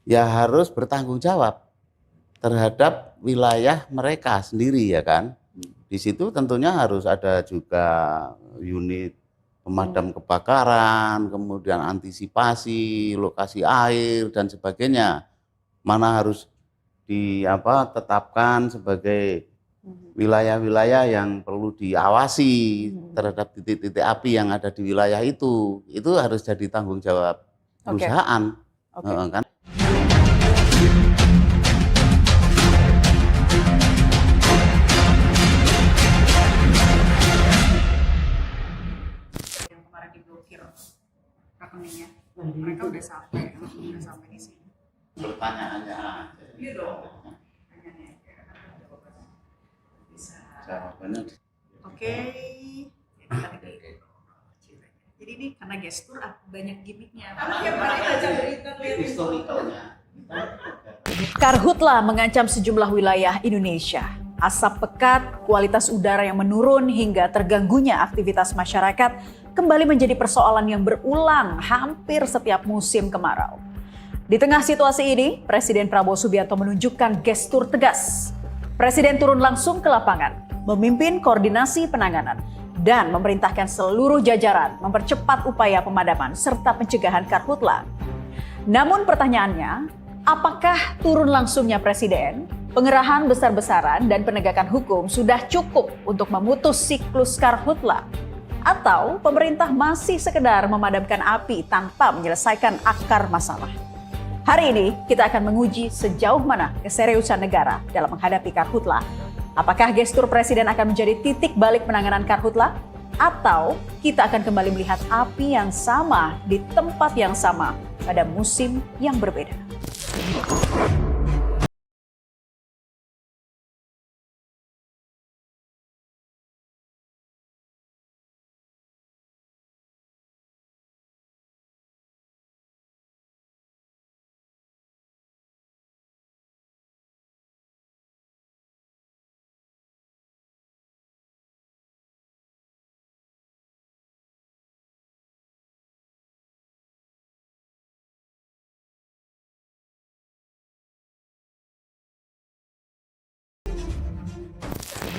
ya harus bertanggung jawab terhadap wilayah mereka sendiri ya kan. Di situ tentunya harus ada juga unit pemadam kebakaran, kemudian antisipasi lokasi air dan sebagainya. Mana harus tetapkan sebagai wilayah-wilayah yang perlu diawasi terhadap titik-titik api yang ada di wilayah itu harus jadi tanggung jawab perusahaan. Kan? Yang kemarin diblokir rekeningnya, mereka udah sampai di sini. Pertanyaannya aja. Iya dong. Jawabannya. Oke. Jadi ini karena gestur banyak gimmicknya. Yang paling baca berita lihat Historikalnya. Karhutla mengancam sejumlah wilayah Indonesia. Asap pekat, kualitas udara yang menurun hingga terganggunya aktivitas masyarakat kembali menjadi persoalan yang berulang hampir setiap musim kemarau. Di tengah situasi ini, Presiden Prabowo Subianto menunjukkan gestur tegas. Presiden turun langsung ke lapangan, memimpin koordinasi penanganan, dan memerintahkan seluruh jajaran mempercepat upaya pemadaman serta pencegahan karhutla. Namun pertanyaannya, apakah turun langsungnya Presiden, pengerahan besar-besaran dan penegakan hukum sudah cukup untuk memutus siklus karhutla? Atau pemerintah masih sekedar memadamkan api tanpa menyelesaikan akar masalah? Hari ini kita akan menguji sejauh mana keseriusan negara dalam menghadapi karhutla. Apakah gestur Presiden akan menjadi titik balik penanganan karhutla? Atau kita akan kembali melihat api yang sama di tempat yang sama pada musim yang berbeda?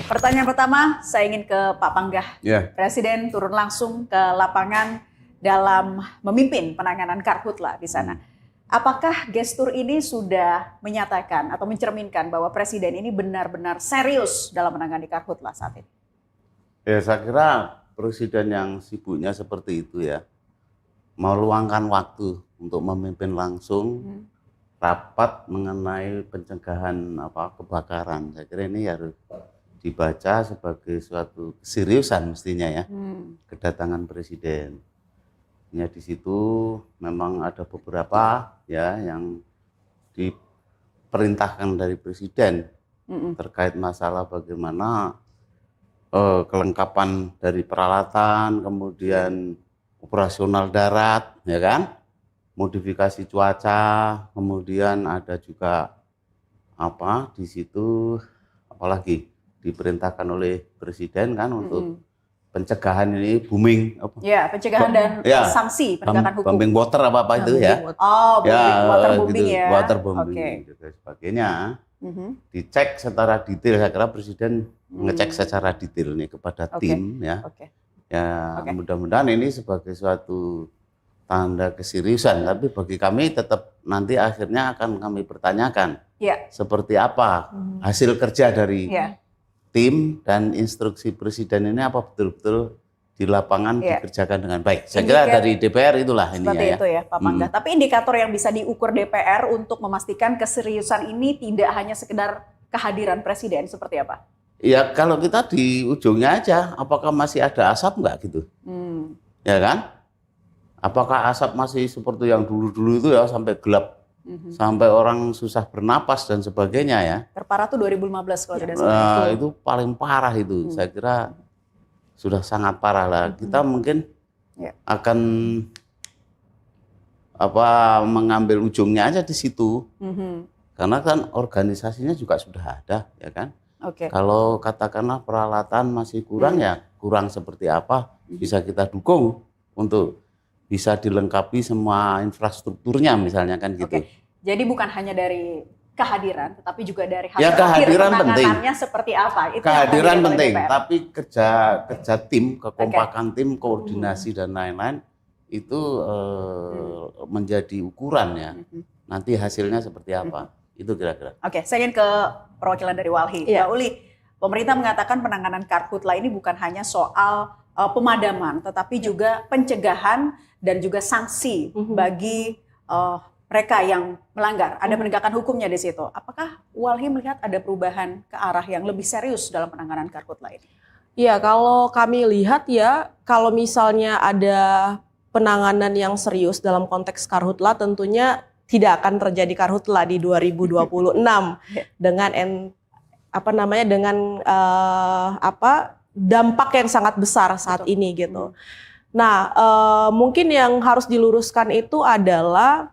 Pertanyaan pertama, saya ingin ke Pak Panggah. Presiden turun langsung ke lapangan dalam memimpin penanganan karhutla di sana. Apakah gestur ini sudah menyatakan atau mencerminkan bahwa Presiden ini benar-benar serius dalam menangani karhutla saat ini? Ya, saya kira Presiden yang sibuknya seperti itu ya, meluangkan waktu untuk memimpin langsung rapat mengenai pencegahan kebakaran. Saya kira ini harus dibaca sebagai suatu keseriusan mestinya ya, kedatangan Presiden. Ya, di situ memang ada beberapa ya yang diperintahkan dari Presiden terkait masalah bagaimana kelengkapan dari peralatan, kemudian operasional darat, ya kan, modifikasi cuaca, kemudian ada juga di situ apalagi diperintahkan oleh Presiden kan untuk pencegahan ini booming. Ya, pencegahan dan sanksi penegakan hukum. Bombing water apa itu ya? Oh, waterbombing gitu, ya. Waterbombing dan sebagainya. Dicek secara detail, saya kira Presiden ngecek secara detail nih kepada tim ya. Ya, mudah-mudahan ini sebagai suatu tanda keseriusan, tapi bagi kami tetap nanti akhirnya akan kami pertanyakan seperti apa hasil kerja dari tim dan instruksi Presiden ini apa betul-betul di lapangan dikerjakan dengan baik. Saya kira dari DPR itulah ini seperti itu ya Pak Panggah. Tapi indikator yang bisa diukur DPR untuk memastikan keseriusan ini tidak hanya sekedar kehadiran Presiden seperti apa? Ya kalau kita di ujungnya aja, apakah masih ada asap enggak gitu? Ya kan? Apakah asap masih seperti yang dulu-dulu itu ya sampai gelap, sampai orang susah bernapas dan sebagainya ya? Terparah tuh 2015 kalau tidak salah. Itu paling parah itu, saya kira sudah sangat parah lah. Kita mungkin akan mengambil ujungnya aja di situ, karena kan organisasinya juga sudah ada, ya kan? Kalau katakanlah peralatan masih kurang ya kurang seperti apa bisa kita dukung untuk bisa dilengkapi semua infrastrukturnya misalnya kan gitu. Jadi bukan hanya dari kehadiran, tetapi juga dari hasil Ya, kehadiran akhir penting. penanganannya seperti apa. Itu Kehadiran yang penting, DPR. tapi kerja tim, kekompakan tim, koordinasi dan lain-lain itu menjadi ukuran ya. Nanti hasilnya seperti apa? Itu kira-kira. Oke, saya ingin ke perwakilan dari Walhi. Mbak Uli, pemerintah mengatakan penanganan karhutla ini bukan hanya soal pemadaman, tetapi juga pencegahan dan juga sanksi bagi mereka yang melanggar. Ada penegakan hukumnya di situ. Apakah Walhi melihat ada perubahan ke arah yang lebih serius dalam penanganan karhutla ini? Iya, kalau kami lihat ya, kalau misalnya ada penanganan yang serius dalam konteks karhutla, tentunya tidak akan terjadi karhutla di 2026 dengan dampak yang sangat besar saat ini gitu. Nah, mungkin yang harus diluruskan itu adalah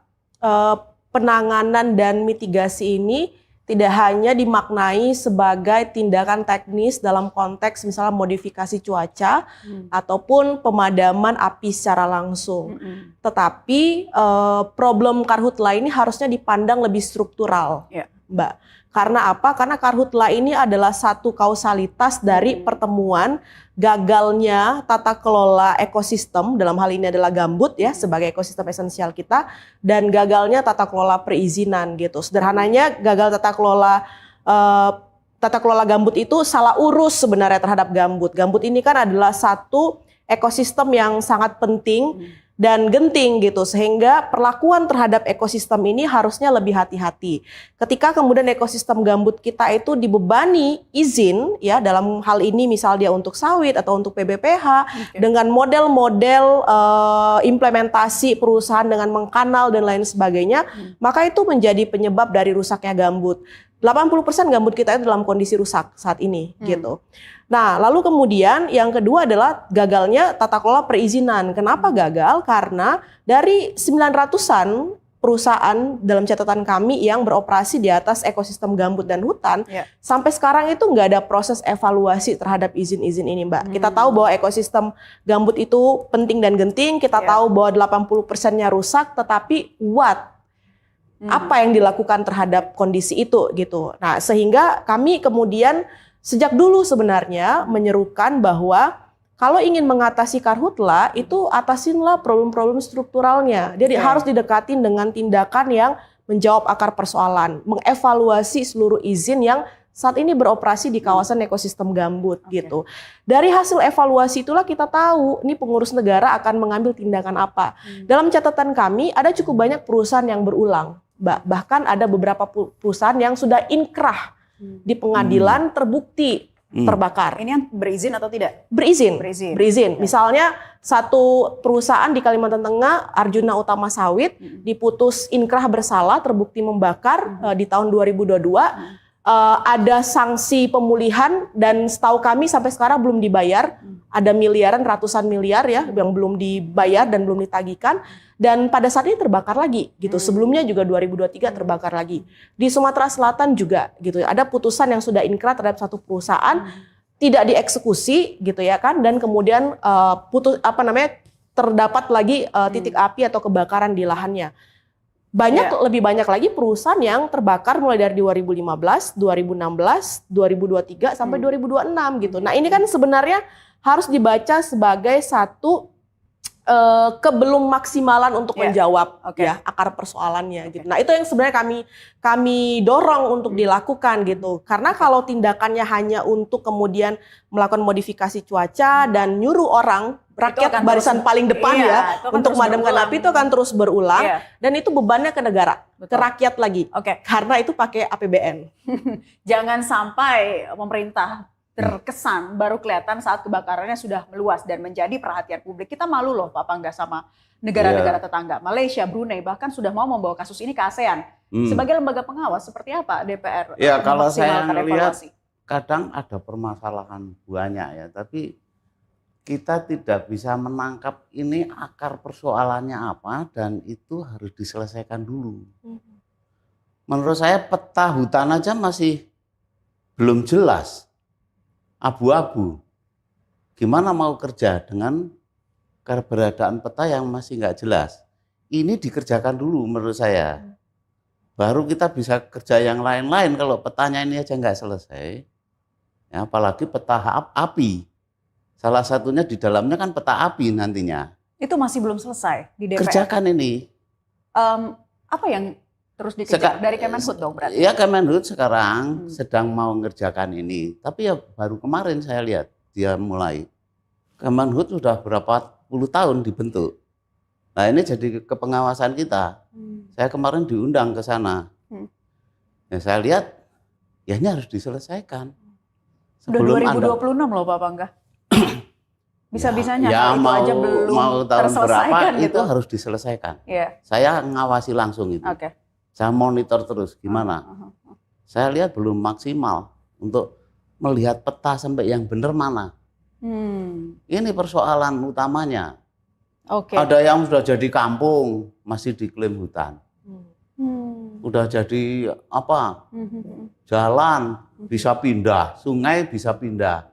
penanganan dan mitigasi ini tidak hanya dimaknai sebagai tindakan teknis dalam konteks misalnya modifikasi cuaca ataupun pemadaman api secara langsung. Tetapi problem karhutla ini harusnya dipandang lebih struktural, Mbak. Karena apa? Karena karhutla ini adalah satu kausalitas dari pertemuan gagalnya tata kelola ekosistem, dalam hal ini adalah gambut ya sebagai ekosistem esensial kita, dan gagalnya tata kelola perizinan gitu. Sederhananya gagal tata kelola gambut itu salah urus sebenarnya terhadap gambut. Gambut ini kan adalah satu ekosistem yang sangat penting dan genting gitu, sehingga perlakuan terhadap ekosistem ini harusnya lebih hati-hati. Ketika kemudian ekosistem gambut kita itu dibebani izin ya, dalam hal ini misal dia untuk sawit atau untuk PBPH dengan model-model implementasi perusahaan dengan mengkanal dan lain sebagainya, maka itu menjadi penyebab dari rusaknya gambut. 80% gambut kita itu dalam kondisi rusak saat ini gitu. Nah, lalu kemudian yang kedua adalah gagalnya tata kelola perizinan. Kenapa gagal? Karena dari 900-an perusahaan dalam catatan kami yang beroperasi di atas ekosistem gambut dan hutan, sampai sekarang itu nggak ada proses evaluasi terhadap izin-izin ini, Mbak. Kita tahu bahwa ekosistem gambut itu penting dan genting, kita tahu bahwa 80%-nya rusak, tetapi apa yang dilakukan terhadap kondisi itu gitu. Nah, sehingga kami kemudian sejak dulu sebenarnya menyerukan bahwa kalau ingin mengatasi karhutla itu atasinlah problem-problem strukturalnya. Jadi harus didekatin dengan tindakan yang menjawab akar persoalan, mengevaluasi seluruh izin yang saat ini beroperasi di kawasan ekosistem gambut gitu. Dari hasil evaluasi itulah kita tahu nih pengurus negara akan mengambil tindakan apa. Dalam catatan kami ada cukup banyak perusahaan yang berulang, bahkan ada beberapa perusahaan yang sudah inkrah di pengadilan terbukti terbakar. Ini yang berizin atau tidak? Berizin. Misalnya satu perusahaan di Kalimantan Tengah, Arjuna Utama Sawit, diputus inkrah bersalah, terbukti membakar di tahun 2022. Ada sanksi pemulihan dan setahu kami sampai sekarang belum dibayar. Ada miliaran, ratusan miliar ya yang belum dibayar dan belum ditagihkan. Dan pada saat ini terbakar lagi gitu. Sebelumnya juga 2023 terbakar lagi. Di Sumatera Selatan juga gitu. Ada putusan yang sudah inkrah terhadap satu perusahaan tidak dieksekusi gitu ya kan, dan kemudian terdapat lagi titik api atau kebakaran di lahannya. Lebih banyak lagi perusahaan yang terbakar mulai dari 2015, 2016, 2023 sampai 2026 gitu. Nah, ini kan sebenarnya harus dibaca sebagai satu kebelum maksimalan untuk menjawab ya akar persoalannya gitu. Nah, itu yang sebenarnya kami dorong untuk dilakukan gitu. Karena kalau tindakannya hanya untuk kemudian melakukan modifikasi cuaca dan nyuruh orang rakyat barisan paling depan untuk memadamkan api, itu akan terus berulang dan itu bebannya ke negara, ke rakyat lagi. Karena itu pakai APBN. Jangan sampai pemerintah terkesan baru kelihatan saat kebakarannya sudah meluas dan menjadi perhatian publik. Kita malu loh Pak Pangga sama negara-negara tetangga. Malaysia, Brunei bahkan sudah mau membawa kasus ini ke ASEAN. Sebagai lembaga pengawas seperti apa DPR? Ya, kalau saya lihat kadang ada permasalahan banyak ya, tapi kita tidak bisa menangkap ini akar persoalannya apa dan itu harus diselesaikan dulu. Menurut saya peta hutan aja masih belum jelas. Abu-abu. Gimana mau kerja dengan keberadaan peta yang masih nggak jelas? Ini dikerjakan dulu menurut saya. baru kita bisa kerja yang lain-lain. Kalau petanya ini aja nggak selesai, ya, apalagi peta api. Salah satunya di dalamnya kan peta api nantinya. Itu masih belum selesai di DPR. Kerjakan ini. Apa yang terus dikejar dari Kemenhub dong berarti? Ya Kemenhub sekarang sedang mau ngerjakan ini. Tapi ya baru kemarin saya lihat dia mulai. Kemenhub sudah berapa puluh tahun dibentuk. Nah ini jadi kepengawasan kita. Saya kemarin diundang ke sana. Ya, saya lihat, ya ini harus diselesaikan. Sudah 2026 loh Pak Pangga. Bisa-bisanya ya, itu aja belum mau tahun berapa gitu. itu harus diselesaikan. Yeah. Saya ngawasi langsung itu. Okay. Saya monitor terus gimana. Saya lihat belum maksimal untuk melihat peta sampai yang benar mana. Ini persoalan utamanya. Okay. Ada yang sudah jadi kampung masih diklaim hutan. Udah jadi apa? Jalan bisa pindah, sungai bisa pindah,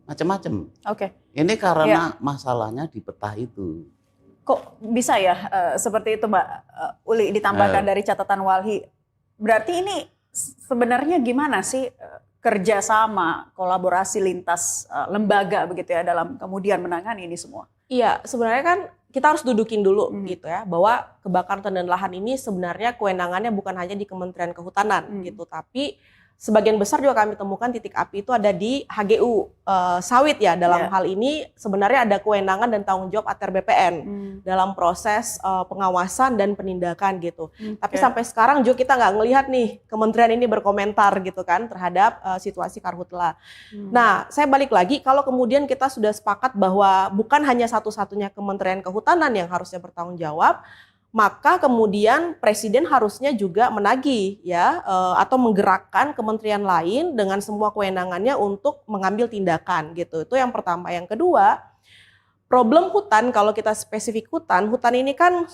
macam-macam. Oke. Ini karena masalahnya di peta itu. Kok bisa ya seperti itu Mbak Uli ditambahkan dari catatan Walhi? Berarti ini sebenarnya gimana sih kerjasama, kolaborasi lintas lembaga begitu ya dalam kemudian menangani ini semua? Iya, sebenarnya kan kita harus dudukin dulu gitu ya, bahwa kebakaran hutan dan lahan ini sebenarnya kewenangannya bukan hanya di Kementerian Kehutanan gitu, tapi sebagian besar juga kami temukan titik api itu ada di HGU sawit ya. Dalam hal ini sebenarnya ada kewenangan dan tanggung jawab ATR BPN dalam proses pengawasan dan penindakan gitu. Tapi sampai sekarang juga kita nggak ngelihat nih kementerian ini berkomentar gitu kan terhadap situasi karhutla. Nah, saya balik lagi, kalau kemudian kita sudah sepakat bahwa bukan hanya satu-satunya Kementerian Kehutanan yang harusnya bertanggung jawab, maka kemudian Presiden harusnya juga menagih ya atau menggerakkan kementerian lain dengan semua kewenangannya untuk mengambil tindakan gitu. Itu yang pertama. Yang kedua, problem hutan, kalau kita spesifik hutan ini kan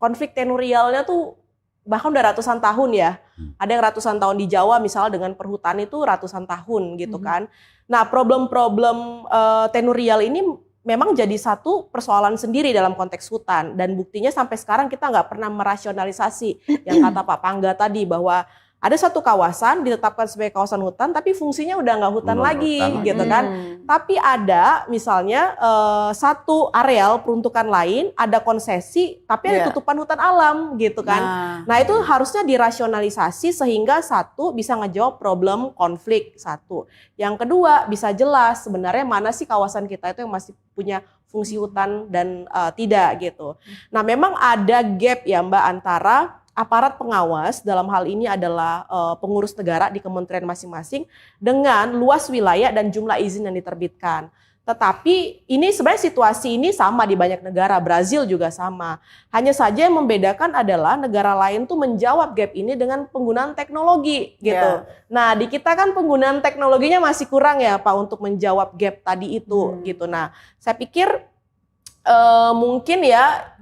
konflik tenurialnya tuh bahkan udah ratusan tahun ya. Ada yang ratusan tahun di Jawa misalnya dengan perhutani itu ratusan tahun gitu kan. Nah, problem-problem tenurial ini memang jadi satu persoalan sendiri dalam konteks hutan, dan buktinya sampai sekarang kita nggak pernah merasionalisasi yang kata Pak Pangga tadi, bahwa ada satu kawasan ditetapkan sebagai kawasan hutan tapi fungsinya udah nggak hutan lagi gitu kan. Tapi ada misalnya satu areal peruntukan lain ada konsesi tapi ada tutupan hutan alam gitu kan. Nah itu harusnya dirasionalisasi sehingga satu bisa ngejawab problem konflik satu. Yang kedua bisa jelas sebenarnya mana sih kawasan kita itu yang masih punya fungsi hutan dan tidak gitu. Nah memang ada gap ya Mbak antara aparat pengawas, dalam hal ini adalah pengurus negara di kementerian masing-masing, dengan luas wilayah dan jumlah izin yang diterbitkan. Tetapi ini sebenarnya situasi ini sama di banyak negara, Brazil juga sama. Hanya saja yang membedakan adalah negara lain tuh menjawab gap ini dengan penggunaan teknologi gitu. Nah di kita kan penggunaan teknologinya masih kurang ya Pak untuk menjawab gap tadi itu gitu. Nah saya pikir mungkin ya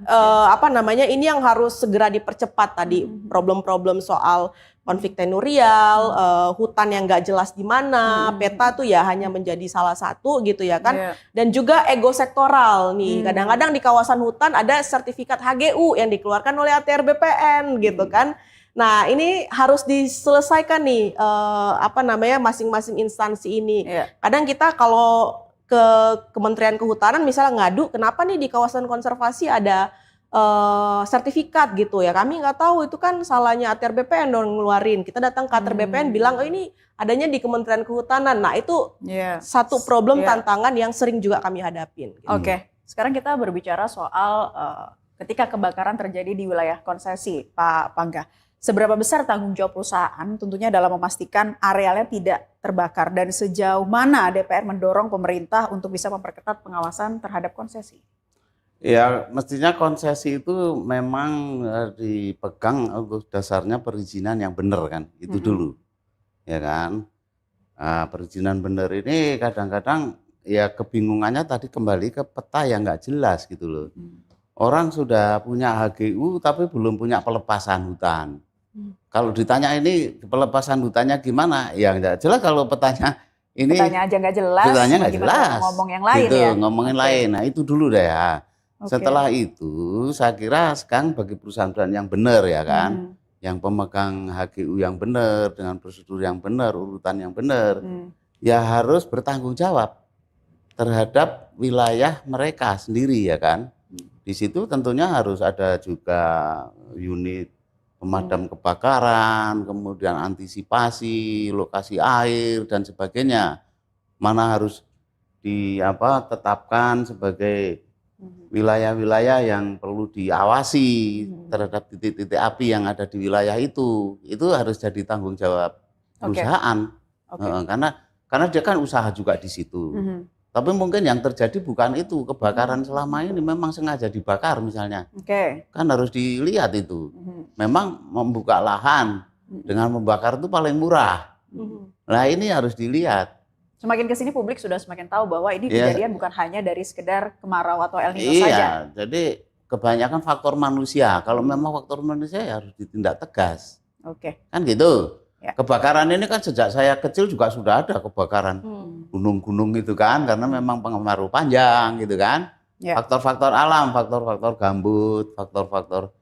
ini yang harus segera dipercepat tadi, problem-problem soal konflik tenurial, hutan yang nggak jelas di mana, peta tuh ya hanya menjadi salah satu gitu ya kan, dan juga ego sektoral nih, kadang-kadang di kawasan hutan ada sertifikat HGU yang dikeluarkan oleh ATR BPN gitu kan. Nah ini harus diselesaikan nih masing-masing instansi ini. Kadang kita kalau ke Kementerian Kehutanan misalnya ngadu, kenapa nih di kawasan konservasi ada sertifikat gitu ya, kami nggak tahu, itu kan salahnya ATR BPN dong ngeluarin. Kita datang ke ATR BPN bilang oh ini adanya di Kementerian Kehutanan. Nah itu satu problem tantangan yang sering juga kami hadapin gitu. Oke, sekarang kita berbicara soal ketika kebakaran terjadi di wilayah konsesi, Pak Pangga. Seberapa besar tanggung jawab perusahaan tentunya dalam memastikan arealnya tidak terbakar, dan sejauh mana DPR mendorong pemerintah untuk bisa memperketat pengawasan terhadap konsesi? Ya mestinya konsesi itu memang dipegang untuk dasarnya perizinan yang benar kan, itu dulu. Ya kan, perizinan benar ini kadang-kadang ya kebingungannya tadi kembali ke peta yang nggak jelas gitu loh. Orang sudah punya HGU tapi belum punya pelepasan hutan. Kalau ditanya ini pelepasan hutannya gimana? Ya nggak jelas kalau petanya ini. Petanya aja nggak jelas. Petanya nggak jelas. Ngomong yang lain gitu, ya. Ngomongin lain. Nah itu dulu deh ya. Setelah itu saya kira sekarang bagi perusahaan-perusahaan yang benar ya kan, yang pemegang HGU yang benar, dengan prosedur yang benar, urutan yang benar, ya harus bertanggung jawab terhadap wilayah mereka sendiri ya kan. Di situ tentunya harus ada juga unit pemadam kebakaran, kemudian antisipasi, lokasi air dan sebagainya. Mana harus ditetapkan sebagai wilayah-wilayah yang perlu diawasi terhadap titik-titik api yang ada di wilayah itu harus jadi tanggung jawab perusahaan. Karena dia kan usaha juga di situ. Tapi mungkin yang terjadi bukan itu, kebakaran selama ini memang sengaja dibakar misalnya. Kan harus dilihat itu. Memang membuka lahan dengan membakar itu paling murah. Nah ini harus dilihat. Semakin kesini publik sudah semakin tahu bahwa ini kejadian bukan hanya dari sekedar kemarau atau El Nino saja. Iya, jadi kebanyakan faktor manusia. Kalau memang faktor manusia ya harus ditindak tegas. Kan gitu. Ya. Kebakaran ini kan sejak saya kecil juga sudah ada kebakaran gunung-gunung itu kan, karena memang pengaruh panjang gitu kan. Faktor-faktor alam, faktor-faktor gambut, faktor-faktor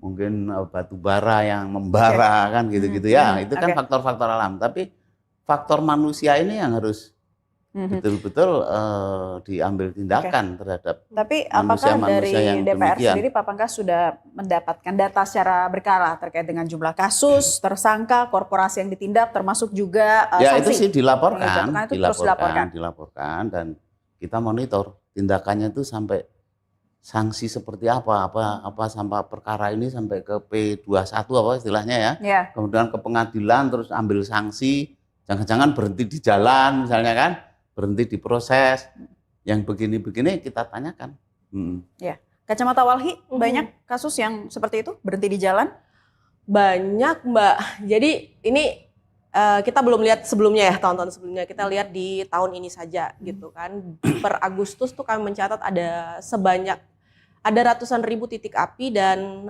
mungkin batu bara yang membara kan gitu-gitu ya. Itu kan faktor-faktor alam. Tapi faktor manusia ini yang harus betul-betul diambil tindakan terhadap Tapi apakah dari DPR sendiri Pak Pangkas sudah mendapatkan data secara berkala terkait dengan jumlah kasus, tersangka, korporasi yang ditindak, termasuk juga ya sanksi? Itu sih dilaporkan, dilaporkan dan kita monitor tindakannya itu sampai sanksi seperti apa sampai perkara ini sampai ke P21 apa istilahnya ya. Kemudian ke pengadilan terus ambil sanksi. Jangan-jangan berhenti di jalan misalnya kan, berhenti di proses, yang begini-begini kita tanyakan. Ya, kacamata Walhi, banyak kasus yang seperti itu berhenti di jalan? Banyak Mbak, jadi ini kita belum lihat sebelumnya ya, tahun-tahun sebelumnya, kita lihat di tahun ini saja gitu kan. Per Agustus tuh kami mencatat ada ratusan ribu titik api dan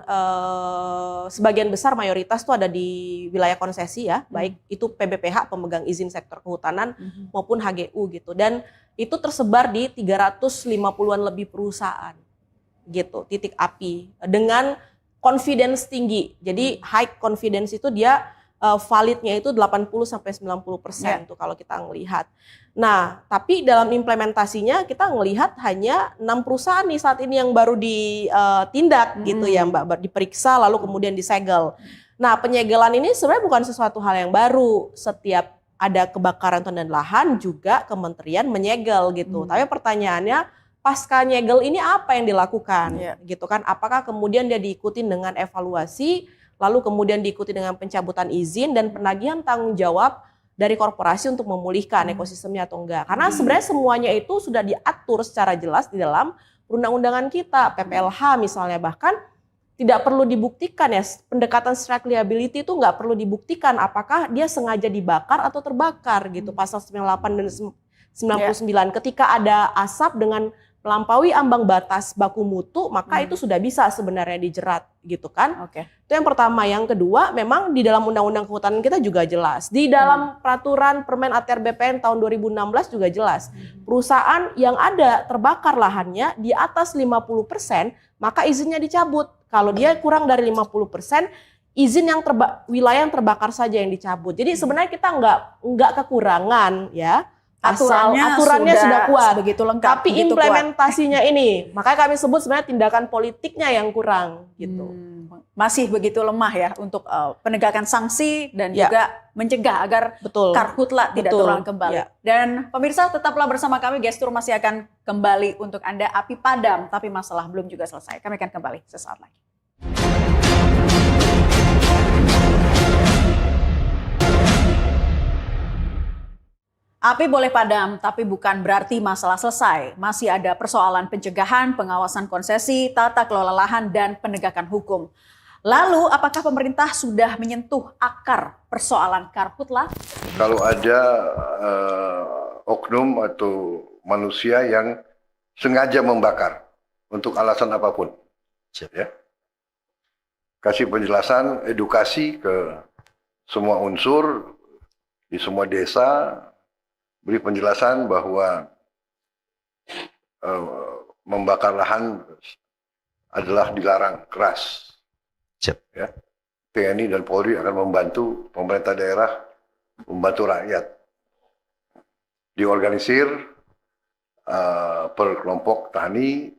sebagian besar mayoritas tuh ada di wilayah konsesi ya, baik itu PBPH pemegang izin sektor kehutanan maupun HGU gitu, dan itu tersebar di 350-an lebih perusahaan gitu, titik api dengan confidence tinggi. Jadi high confidence itu dia validnya itu 80-90% tuh kalau kita ngelihat. Nah, tapi dalam implementasinya kita ngelihat hanya 6 perusahaan nih saat ini yang baru ditindak gitu ya Mbak, diperiksa lalu kemudian disegel. Nah, penyegelan ini sebenarnya bukan sesuatu hal yang baru. Setiap ada kebakaran hutan dan lahan juga kementerian menyegel gitu. Tapi pertanyaannya pasca nyegel ini apa yang dilakukan gitu kan? Apakah kemudian dia diikuti dengan evaluasi, lalu kemudian diikuti dengan pencabutan izin dan penagihan tanggung jawab dari korporasi untuk memulihkan ekosistemnya atau enggak. Karena sebenarnya semuanya itu sudah diatur secara jelas di dalam perundang-undangan kita, PPLH misalnya, bahkan tidak perlu dibuktikan ya, pendekatan strike liability itu nggak perlu dibuktikan apakah dia sengaja dibakar atau terbakar gitu, pasal 98 dan 99. Ketika ada asap dengan melampaui ambang batas baku mutu, maka itu sudah bisa sebenarnya dijerat gitu kan. Itu yang pertama. Yang kedua, memang di dalam Undang-Undang Kehutanan kita juga jelas. Di dalam peraturan Permen ATR BPN tahun 2016 juga jelas. Perusahaan yang ada terbakar lahannya di atas 50%, maka izinnya dicabut. Kalau dia kurang dari 50%, izin yang wilayah yang terbakar saja yang dicabut. Jadi sebenarnya kita nggak kekurangan ya. Aturannya sudah kuat, begitu lengkap, tapi implementasinya ini, makanya kami sebut sebenarnya tindakan politiknya yang kurang gitu. Masih begitu lemah ya untuk penegakan sanksi dan juga mencegah agar karhutla tidak terulang kembali. Dan pemirsa tetaplah bersama kami, Gestur masih akan kembali untuk Anda. Api padam, tapi masalah belum juga selesai. Kami akan kembali sesaat lagi. Api boleh padam, tapi bukan berarti masalah selesai. Masih ada persoalan pencegahan, pengawasan konsesi, tata kelola lahan, dan penegakan hukum. Lalu, apakah pemerintah sudah menyentuh akar persoalan karhutla? Kalau ada oknum atau manusia yang sengaja membakar untuk alasan apapun, ya, kasih penjelasan, edukasi ke semua unsur di semua desa. Beri penjelasan bahwa membakar lahan adalah dilarang keras. Ya. TNI dan Polri akan membantu pemerintah daerah, membantu rakyat. Diorganisir per kelompok tani,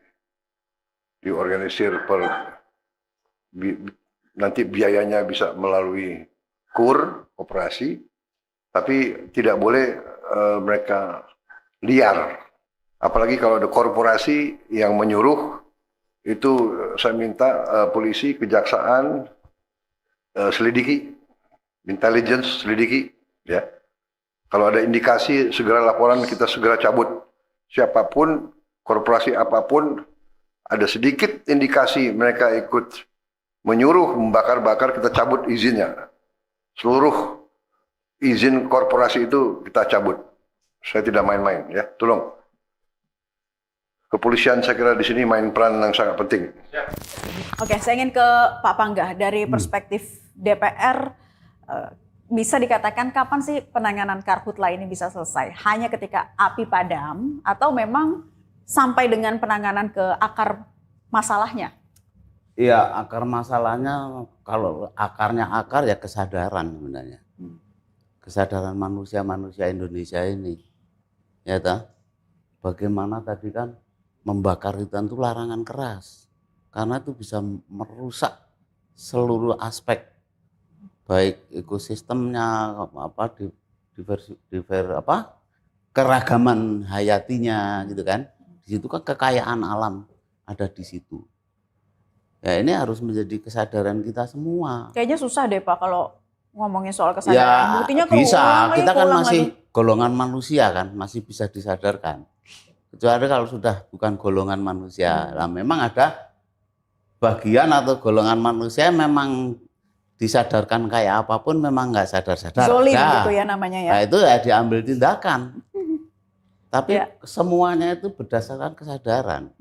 diorganisir per nanti biayanya bisa melalui KUR, operasi, tapi tidak boleh mereka liar. Apalagi kalau ada korporasi yang menyuruh, itu saya minta polisi, kejaksaan selidiki, intelligence selidiki, ya. Kalau ada indikasi segera laporan, kita segera cabut. Siapapun, korporasi apapun, ada sedikit indikasi mereka ikut menyuruh membakar-bakar, kita cabut izinnya. Seluruh izin korporasi itu kita cabut. Saya tidak main-main, ya. Tolong. Kepolisian saya kira di sini main peran yang sangat penting. Oke, saya ingin ke Pak Panggah. Dari perspektif DPR, bisa dikatakan kapan sih penanganan karhutla ini bisa selesai? Hanya ketika api padam atau memang sampai dengan penanganan ke akar masalahnya? Iya, akar masalahnya, kalau akarnya akar ya kesadaran sebenarnya. Kesadaran manusia Indonesia ini. Ya toh? Bagaimana tadi kan membakar hutan itu larangan keras. Karena itu bisa merusak seluruh aspek, baik ekosistemnya, keragaman hayatinya gitu kan. Di situ kan kekayaan alam ada di situ. Ya ini harus menjadi kesadaran kita semua. Kayaknya susah deh Pak kalau ngomongin soal kesadaran. Ya Buktinya bisa, kita kan keulang masih lagi. golongan manusia kan, masih bisa disadarkan. Kecuali kalau sudah bukan golongan manusia. Nah, memang ada bagian atau golongan manusia memang disadarkan kayak apapun memang nggak sadar-sadar. Zolim Nah, gitu ya namanya ya. Nah itu ya diambil tindakan. Tapi Ya. semuanya itu berdasarkan kesadaran.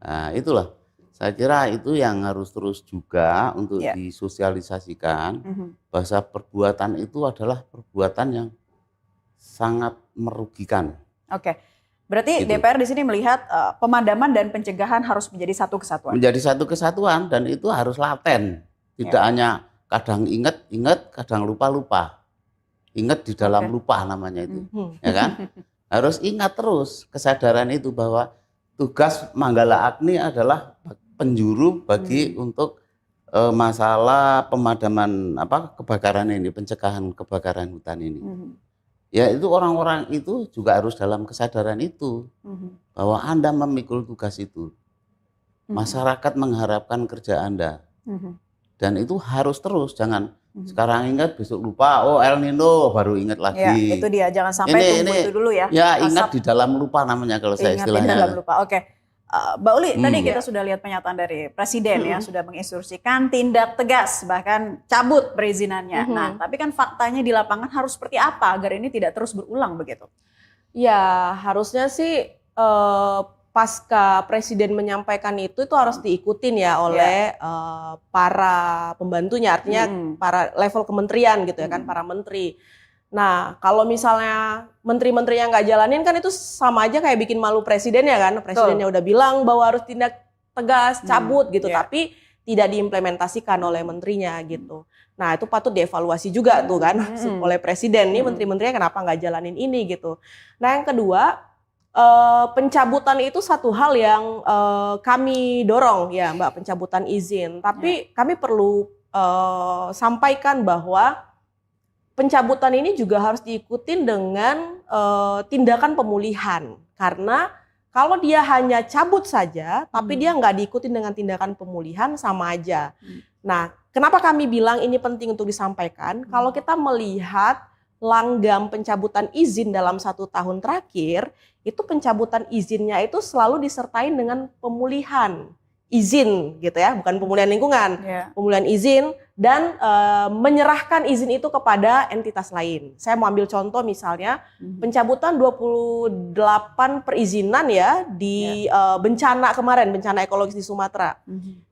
Nah itulah, saya kira itu yang harus terus juga untuk Ya. disosialisasikan. Bahwa perbuatan itu adalah perbuatan yang sangat merugikan. Oke, berarti Gitu. DPR di sini melihat pemadaman dan pencegahan harus menjadi satu kesatuan. Menjadi satu kesatuan dan itu harus laten. Tidak hanya kadang ingat, kadang lupa. Ingat di dalam lupa namanya itu. Ya kan? Harus ingat terus kesadaran itu bahwa tugas Manggala Agni adalah penjuru bagi untuk masalah pemadaman kebakaran ini, pencegahan kebakaran hutan ini. Ya itu orang-orang itu juga harus dalam kesadaran itu bahwa Anda memikul tugas itu. Masyarakat mengharapkan kerja Anda. Dan itu harus terus, jangan sekarang ingat besok lupa, oh El Nino baru ingat lagi. Ya, itu dia, jangan sampai tunggu itu dulu ya. Ya ingat di dalam lupa namanya kalau saya istilahnya. Ingat di dalam lupa, oke. Mbak Uli, tadi kita sudah lihat pernyataan dari Presiden ya, sudah menginstruksikan tindak tegas, bahkan cabut perizinannya. Nah, tapi kan faktanya di lapangan harus seperti apa agar ini tidak terus berulang begitu? Ya, harusnya sih pasca Presiden menyampaikan itu harus diikutin ya oleh para pembantunya, artinya para level kementerian gitu ya kan, para menteri. Nah, kalau misalnya menteri-menterinya nggak jalanin kan itu sama aja kayak bikin malu presiden ya kan. Presidennya udah bilang bahwa harus tindak tegas, cabut gitu, tapi tidak diimplementasikan oleh menterinya gitu. Nah, itu patut dievaluasi juga tuh kan oleh presiden, nih menteri-menterinya kenapa nggak jalanin ini gitu. Nah, yang kedua, pencabutan itu satu hal yang kami dorong ya Mbak, pencabutan izin. Tapi kami perlu sampaikan bahwa pencabutan ini juga harus diikutin dengan tindakan pemulihan. Karena kalau dia hanya cabut saja, tapi dia nggak diikutin dengan tindakan pemulihan, sama aja. Nah, kenapa kami bilang ini penting untuk disampaikan? Kalau kita melihat langgam pencabutan izin dalam 1 tahun terakhir, itu pencabutan izinnya itu selalu disertai dengan pemulihan izin gitu ya, bukan pemulihan lingkungan, pemulihan izin dan menyerahkan izin itu kepada entitas lain. Saya mau ambil contoh misalnya pencabutan 28 perizinan ya di bencana kemarin, bencana ekologis di Sumatera.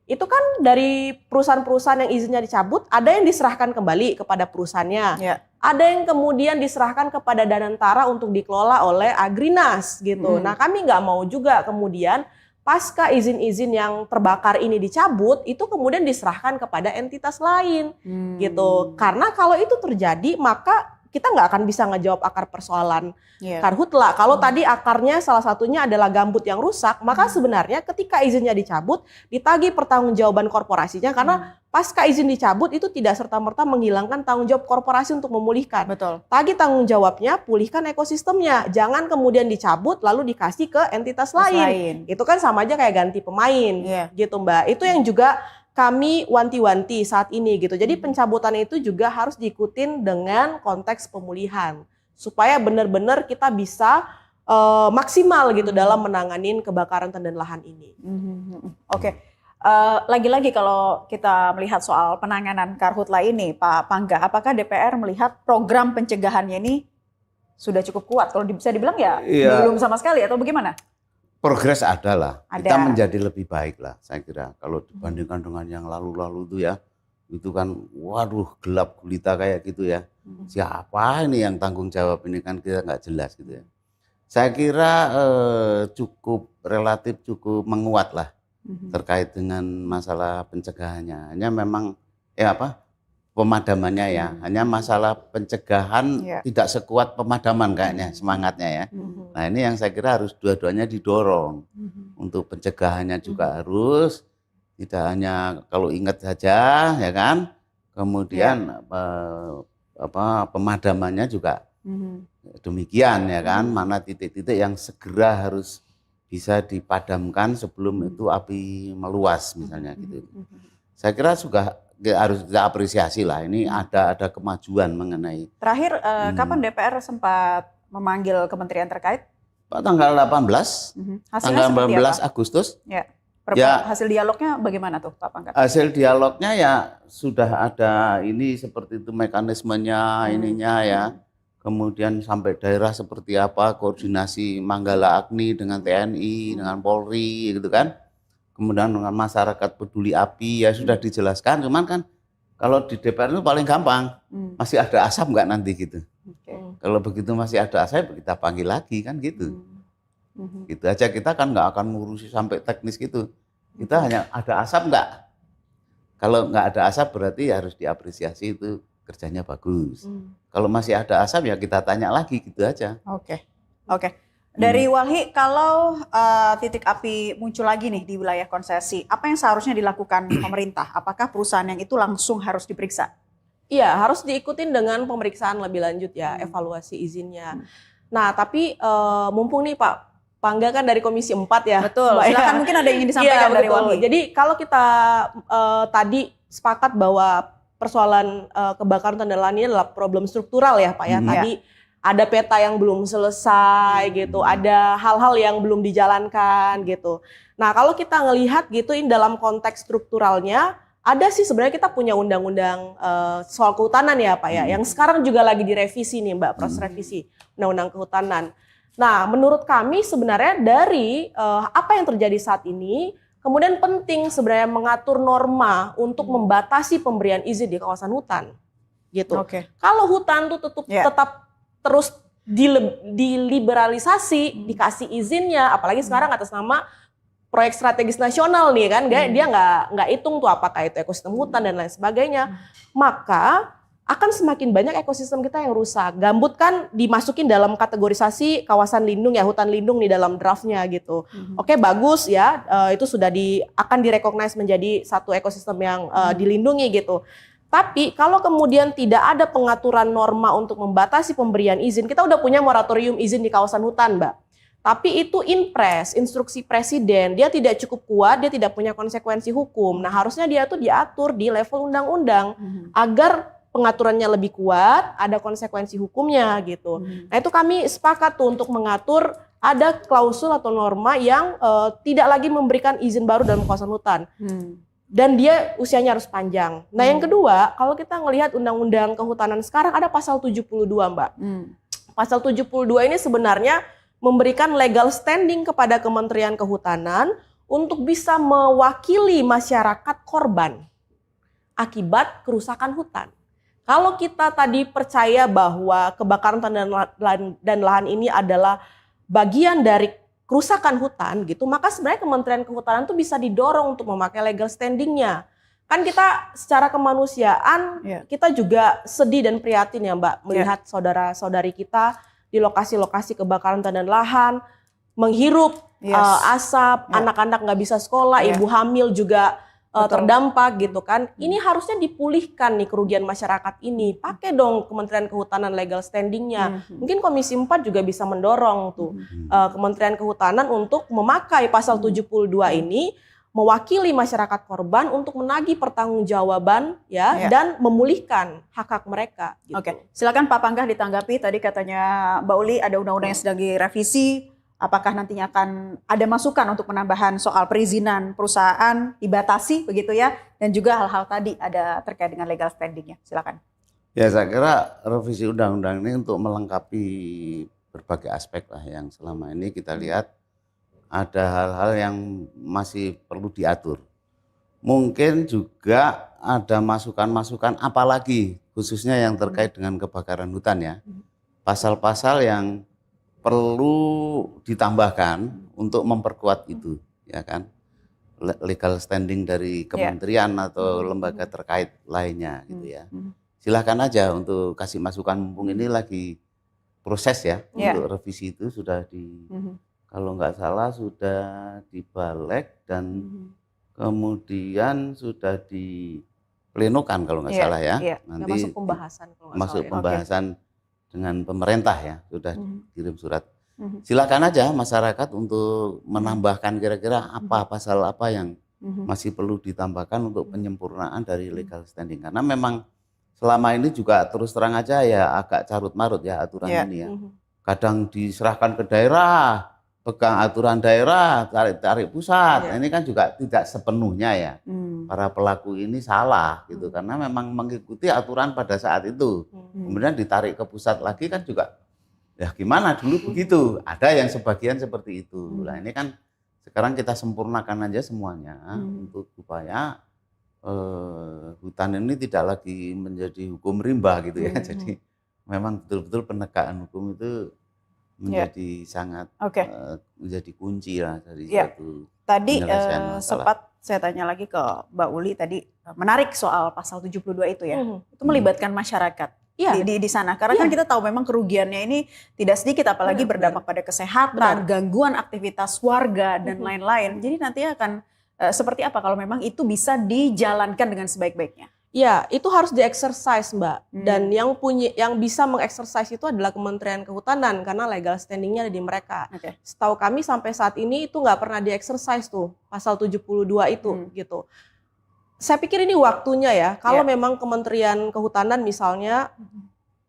Itu kan dari perusahaan-perusahaan yang izinnya dicabut, ada yang diserahkan kembali kepada perusahaannya. Ada yang kemudian diserahkan kepada Danantara untuk dikelola oleh Agrinas gitu. Nah, kami nggak mau juga kemudian pasca izin-izin yang terbakar ini dicabut, itu kemudian diserahkan kepada entitas lain gitu. Karena kalau itu terjadi, maka kita nggak akan bisa ngejawab akar persoalan karhutla. Kalau tadi akarnya salah satunya adalah gambut yang rusak, maka sebenarnya ketika izinnya dicabut, ditagih pertanggungjawaban korporasinya, karena pasca izin dicabut itu tidak serta-merta menghilangkan tanggung jawab korporasi untuk memulihkan. Betul. Tagih tanggung jawabnya, pulihkan ekosistemnya. Jangan kemudian dicabut lalu dikasih ke entitas lain. Itu kan sama aja kayak ganti pemain, gitu Mbak. Itu yang juga kami wanti-wanti saat ini gitu. Jadi pencabutan itu juga harus diikutin dengan konteks pemulihan supaya benar-benar kita bisa maksimal gitu dalam menanganin kebakaran hutan dan lahan ini. Oke. Lagi-lagi kalau kita melihat soal penanganan karhutla ini, Pak Pangga, apakah DPR melihat program pencegahannya ini sudah cukup kuat? Kalau bisa dibilang ya belum sama sekali atau bagaimana? Progres ada lah, Ada. kita menjadi lebih baik lah saya kira. Kalau dibandingkan dengan yang lalu-lalu itu ya, itu kan waduh gelap gulita kayak gitu ya. Siapa ini yang tanggung jawab ini kan kita nggak jelas gitu ya. Saya kira relatif cukup menguat lah. Terkait dengan masalah pencegahannya. Hanya memang pemadamannya ya. Hanya masalah pencegahan tidak sekuat pemadaman kayaknya semangatnya ya. Nah, ini yang saya kira harus dua-duanya didorong. Untuk pencegahannya juga harus tidak hanya kalau ingat saja ya kan. Kemudian pemadamannya juga demikian ya kan. Mana titik-titik yang segera harus bisa dipadamkan sebelum itu api meluas misalnya gitu. Saya kira juga harus kita apresiasi lah. Ini ada kemajuan mengenai. Terakhir kapan DPR sempat memanggil kementerian terkait? Tanggal 18, tanggal 18 Agustus. Ya. Hasil dialognya bagaimana tuh Pak Pangga? Hasil dialognya ya sudah ada ini seperti itu mekanismenya ininya ya. Kemudian sampai daerah seperti apa, koordinasi Manggala Agni dengan TNI, dengan Polri gitu kan. Kemudian dengan masyarakat peduli api ya sudah dijelaskan. Cuman kan kalau di DPR itu paling gampang, masih ada asap nggak nanti gitu. Kalau begitu masih ada asap kita panggil lagi kan gitu. Gitu aja, kita kan nggak akan ngurusi sampai teknis gitu. Kita hanya ada asap nggak. Kalau nggak ada asap berarti harus diapresiasi itu kerjanya bagus. Kalau masih ada asap ya kita tanya lagi gitu aja. Oke. Dari Walhi, kalau titik api muncul lagi nih di wilayah konsesi, apa yang seharusnya dilakukan pemerintah? Apakah perusahaan yang itu langsung harus diperiksa? Iya, harus diikutin dengan pemeriksaan lebih lanjut ya, evaluasi izinnya. Nah, tapi mumpung nih Pak Pangga kan dari Komisi 4 ya. Betul, silakan mungkin ada yang ingin disampaikan dari Walhi. Jadi kalau kita tadi sepakat bahwa persoalan kebakaran hutan dan lahan ini adalah problem struktural ya Pak ya. Tadi ada peta yang belum selesai gitu, ada hal-hal yang belum dijalankan gitu. Nah kalau kita ngelihat gitu ini dalam konteks strukturalnya, ada sih sebenarnya kita punya undang-undang soal kehutanan ya Pak ya, yang sekarang juga lagi direvisi nih Mbak, proses revisi undang-undang kehutanan. Nah menurut kami sebenarnya dari apa yang terjadi saat ini, kemudian penting sebenarnya mengatur norma untuk membatasi pemberian izin di kawasan hutan, gitu. Kalau hutan tuh tetap terus diliberalisasi, dikasih izinnya, apalagi sekarang atas nama proyek strategis nasional nih kan, dia nggak hitung tuh apakah itu ekosistem hutan dan lain sebagainya, maka akan semakin banyak ekosistem kita yang rusak. Gambut kan dimasukin dalam kategorisasi kawasan lindung ya, hutan lindung di dalam draftnya gitu. Oke, bagus ya, itu sudah akan direkognize menjadi satu ekosistem yang dilindungi gitu. Tapi kalau kemudian tidak ada pengaturan norma untuk membatasi pemberian izin, kita udah punya moratorium izin di kawasan hutan, Mbak. Tapi itu inpres, instruksi presiden, dia tidak cukup kuat, dia tidak punya konsekuensi hukum. Nah harusnya dia tuh diatur di level undang-undang agar pengaturannya lebih kuat, ada konsekuensi hukumnya gitu. Nah itu kami sepakat tuh untuk mengatur ada klausul atau norma yang tidak lagi memberikan izin baru dalam kawasan hutan. Dan dia usianya harus panjang. Nah yang kedua, kalau kita ngelihat undang-undang kehutanan sekarang ada pasal 72 Mbak. Pasal 72 ini sebenarnya memberikan legal standing kepada Kementerian Kehutanan untuk bisa mewakili masyarakat korban akibat kerusakan hutan. Kalau kita tadi percaya bahwa kebakaran hutan dan lahan ini adalah bagian dari kerusakan hutan gitu, maka sebenarnya Kementerian Kehutanan tuh bisa didorong untuk memakai legal standing-nya. Kan kita secara kemanusiaan kita juga sedih dan prihatin ya Mbak melihat saudara-saudari kita di lokasi-lokasi kebakaran hutan dan lahan menghirup asap, anak-anak nggak bisa sekolah, ibu hamil juga terdampak gitu kan. Ini harusnya dipulihkan nih kerugian masyarakat ini. Pakai dong Kementerian Kehutanan legal standing-nya. Mungkin Komisi 4 juga bisa mendorong tuh Kementerian Kehutanan untuk memakai pasal 72 ini mewakili masyarakat korban untuk menagih pertanggungjawaban dan memulihkan hak-hak mereka gitu. Oke, silakan Pak Panggah ditanggapi. Tadi katanya Mbak Uli ada undang-undang yang sedang direvisi. Apakah nantinya akan ada masukan untuk penambahan soal perizinan perusahaan dibatasi begitu ya, dan juga hal-hal tadi ada terkait dengan legal standing-nya. Silakan. Ya, saya kira revisi undang-undang ini untuk melengkapi berbagai aspek lah yang selama ini kita lihat ada hal-hal yang masih perlu diatur. Mungkin juga ada masukan-masukan apalagi khususnya yang terkait dengan kebakaran hutan ya. Pasal-pasal yang perlu ditambahkan untuk memperkuat itu, ya kan? Legal standing dari kementerian atau lembaga terkait lainnya gitu ya. Silahkan aja untuk kasih masukan, mumpung ini lagi proses ya untuk revisi itu sudah kalau nggak salah sudah dibalik dan kemudian sudah diplenokan kalau nggak salah ya. Nanti masuk pembahasan masuk pembahasan dengan pemerintah ya, sudah kirim surat. Silakan aja masyarakat untuk menambahkan kira-kira apa pasal apa yang masih perlu ditambahkan untuk penyempurnaan dari legal standing. Karena memang selama ini juga terus terang aja ya agak carut marut ya aturan ini ya. Kadang diserahkan ke daerah, pegang aturan daerah, tarik pusat. Ini kan juga tidak sepenuhnya ya. Para pelaku ini salah gitu karena memang mengikuti aturan pada saat itu. Kemudian ditarik ke pusat lagi kan juga ya gimana dulu begitu. Ada yang sebagian seperti itu. Nah, ini kan sekarang kita sempurnakan aja semuanya untuk supaya hutan ini tidak lagi menjadi hukum rimba gitu ya. Jadi memang betul-betul penegakan hukum itu menjadi sangat menjadi kunci lah dari suatu tadi sempat saya tanya lagi ke Mbak Uli tadi menarik soal pasal 72 itu ya. Itu melibatkan masyarakat di sana karena kan kita tahu memang kerugiannya ini tidak sedikit apalagi berdampak pada kesehatan, gangguan aktivitas warga dan lain-lain. Jadi nantinya akan seperti apa kalau memang itu bisa dijalankan dengan sebaik-baiknya? Ya, itu harus di-exercise, Mbak. Dan yang bisa meng-exercise itu adalah Kementerian Kehutanan karena legal standing-nya ada di mereka. Setahu kami sampai saat ini itu nggak pernah di-exercise tuh pasal 72 itu gitu. Saya pikir ini waktunya ya. Kalau memang Kementerian Kehutanan misalnya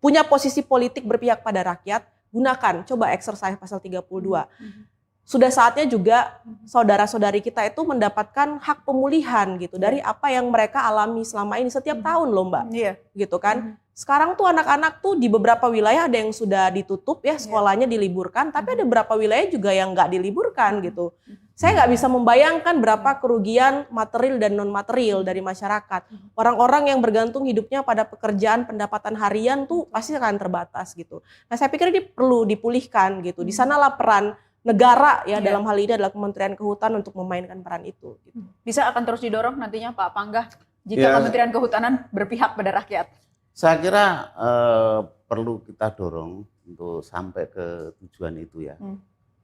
punya posisi politik berpihak pada rakyat, gunakan, coba exercise pasal 32. Sudah saatnya juga saudara-saudari kita itu mendapatkan hak pemulihan gitu dari apa yang mereka alami selama ini setiap tahun loh Mbak. Gitu kan. Sekarang tuh anak-anak tuh di beberapa wilayah ada yang sudah ditutup ya sekolahnya diliburkan, tapi ada beberapa wilayah juga yang nggak diliburkan gitu. Saya nggak bisa membayangkan berapa kerugian material dan non material dari masyarakat. Orang-orang yang bergantung hidupnya pada pekerjaan pendapatan harian tuh pasti akan terbatas gitu. Nah saya pikir ini perlu dipulihkan gitu. Di sanalah peran negara ya dalam hal ini adalah Kementerian Kehutanan untuk memainkan peran itu. Gitu. Bisa akan terus didorong nantinya Pak Panggah jika Kementerian Kehutanan berpihak pada rakyat. Saya kira perlu kita dorong untuk sampai ke tujuan itu ya.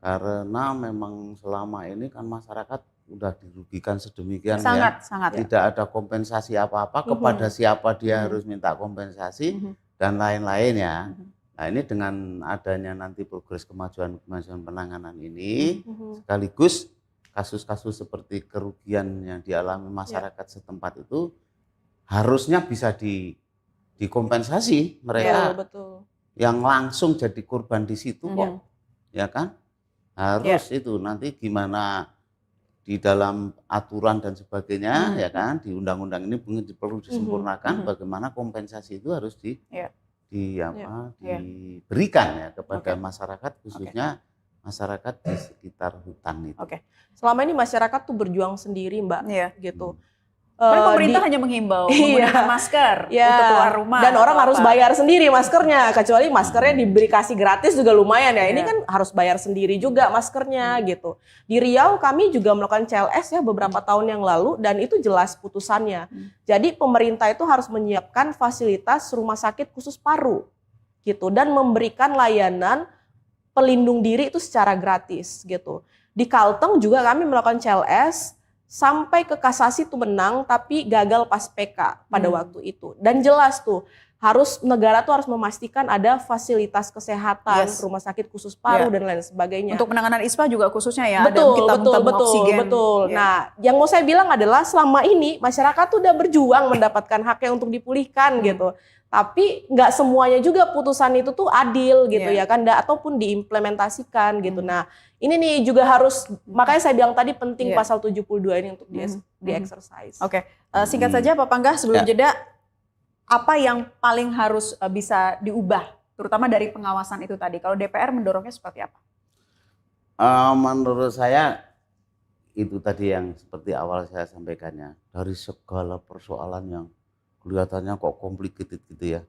Karena memang selama ini kan masyarakat udah dirugikan sedemikian sangat tidak ada kompensasi apa-apa kepada siapa dia harus minta kompensasi dan lain-lain ya. Nah ini dengan adanya nanti progres kemajuan penanganan ini sekaligus kasus-kasus seperti kerugian yang dialami masyarakat setempat itu harusnya bisa dikompensasi mereka yang langsung jadi korban di situ kok, ya kan? Harus itu nanti gimana di dalam aturan dan sebagainya ya kan, di undang-undang ini perlu disempurnakan bagaimana kompensasi itu harus diberikan ya kepada masyarakat khususnya masyarakat di sekitar hutan itu. Selama ini masyarakat tuh berjuang sendiri Mbak gitu. Pemerintah hanya menghimbau menggunakan masker untuk keluar rumah. Dan orang harus bayar sendiri maskernya, kecuali maskernya diberi kasih gratis juga lumayan ya. Ini kan harus bayar sendiri juga maskernya gitu. Di Riau kami juga melakukan CLS ya beberapa tahun yang lalu dan itu jelas putusannya. Jadi pemerintah itu harus menyiapkan fasilitas rumah sakit khusus paru gitu dan memberikan layanan pelindung diri itu secara gratis gitu. Di Kalteng juga kami melakukan CLS sampai ke kasasi tuh menang tapi gagal pas PK pada waktu itu. Dan jelas tuh negara tuh harus memastikan ada fasilitas kesehatan, rumah sakit khusus paru dan lain sebagainya. Untuk penanganan ISPA juga khususnya ya, ada tabung oksigen. Betul. Nah, yang mau saya bilang adalah selama ini masyarakat tuh udah berjuang mendapatkan haknya untuk dipulihkan gitu. Tapi nggak semuanya juga putusan itu tuh adil gitu ya kan, ataupun diimplementasikan gitu. Nah, ini nih juga harus, makanya saya bilang tadi penting pasal 72 ini untuk di-exercise. Oke, singkat saja Pak Pangga sebelum jeda, apa yang paling harus bisa diubah, terutama dari pengawasan itu tadi? Kalau DPR mendorongnya seperti apa? Menurut saya itu tadi yang seperti awal saya sampaikannya, dari segala persoalan yang kelihatannya kok complicated gitu ya.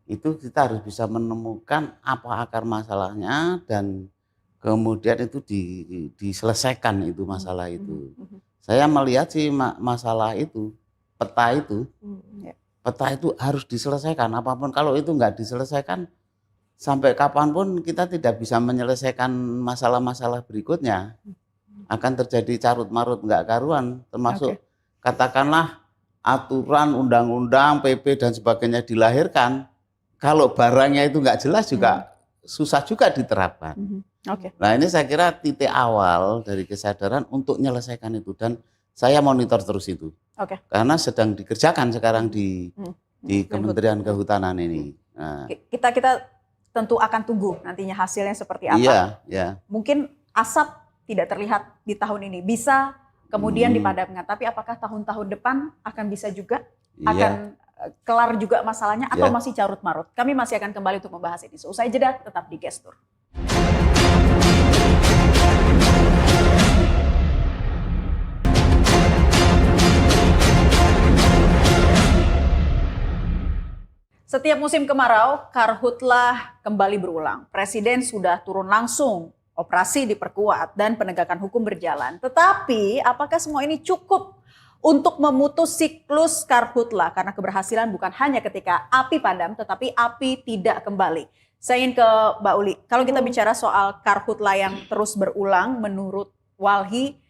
Itu kita harus bisa menemukan apa akar masalahnya dan kemudian itu diselesaikan itu masalah itu. Saya melihat sih masalah itu, peta itu harus diselesaikan apapun. Kalau itu nggak diselesaikan sampai kapanpun kita tidak bisa menyelesaikan masalah-masalah berikutnya. Akan terjadi carut marut nggak karuan, termasuk katakanlah aturan, undang-undang, PP dan sebagainya dilahirkan, kalau barangnya itu nggak jelas juga susah juga diterapkan. Nah ini saya kira titik awal dari kesadaran untuk menyelesaikan itu dan saya monitor terus itu, karena sedang dikerjakan sekarang di Kementerian Kehutanan ini. Nah. Kita tentu akan tunggu nantinya hasilnya seperti apa. Iya. Mungkin asap tidak terlihat di tahun ini, bisa kemudian dipadamkan. Tapi apakah tahun-tahun depan akan bisa juga, akan kelar juga masalahnya atau masih carut marut? Kami masih akan kembali untuk membahas ini. Seusai jeda, tetap di Gestur. Setiap musim kemarau, karhutlah kembali berulang. Presiden sudah turun langsung, operasi diperkuat dan penegakan hukum berjalan. Tetapi apakah semua ini cukup untuk memutus siklus karhutlah? Karena keberhasilan bukan hanya ketika api padam, tetapi api tidak kembali. Saya ingin ke Mbak Uli. Kalau kita bicara soal karhutlah yang terus berulang, menurut Walhi,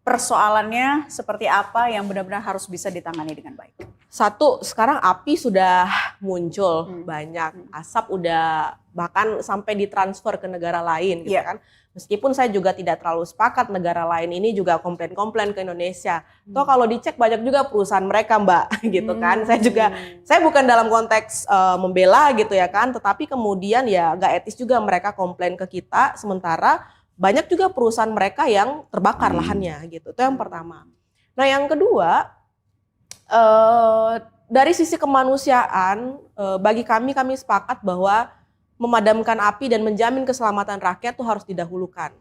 persoalannya seperti apa yang benar-benar harus bisa ditangani dengan baik? Satu, sekarang api sudah muncul banyak, asap udah bahkan sampai ditransfer ke negara lain gitu kan. Meskipun saya juga tidak terlalu sepakat negara lain ini juga komplain-komplain ke Indonesia. Toh kalau dicek banyak juga perusahaan mereka Mbak gitu kan. Saya bukan dalam konteks membela gitu ya kan, tetapi kemudian ya gak etis juga mereka komplain ke kita sementara banyak juga perusahaan mereka yang terbakar lahannya gitu. Itu yang pertama. Nah yang kedua, dari sisi kemanusiaan, bagi kami sepakat bahwa memadamkan api dan menjamin keselamatan rakyat itu harus didahulukan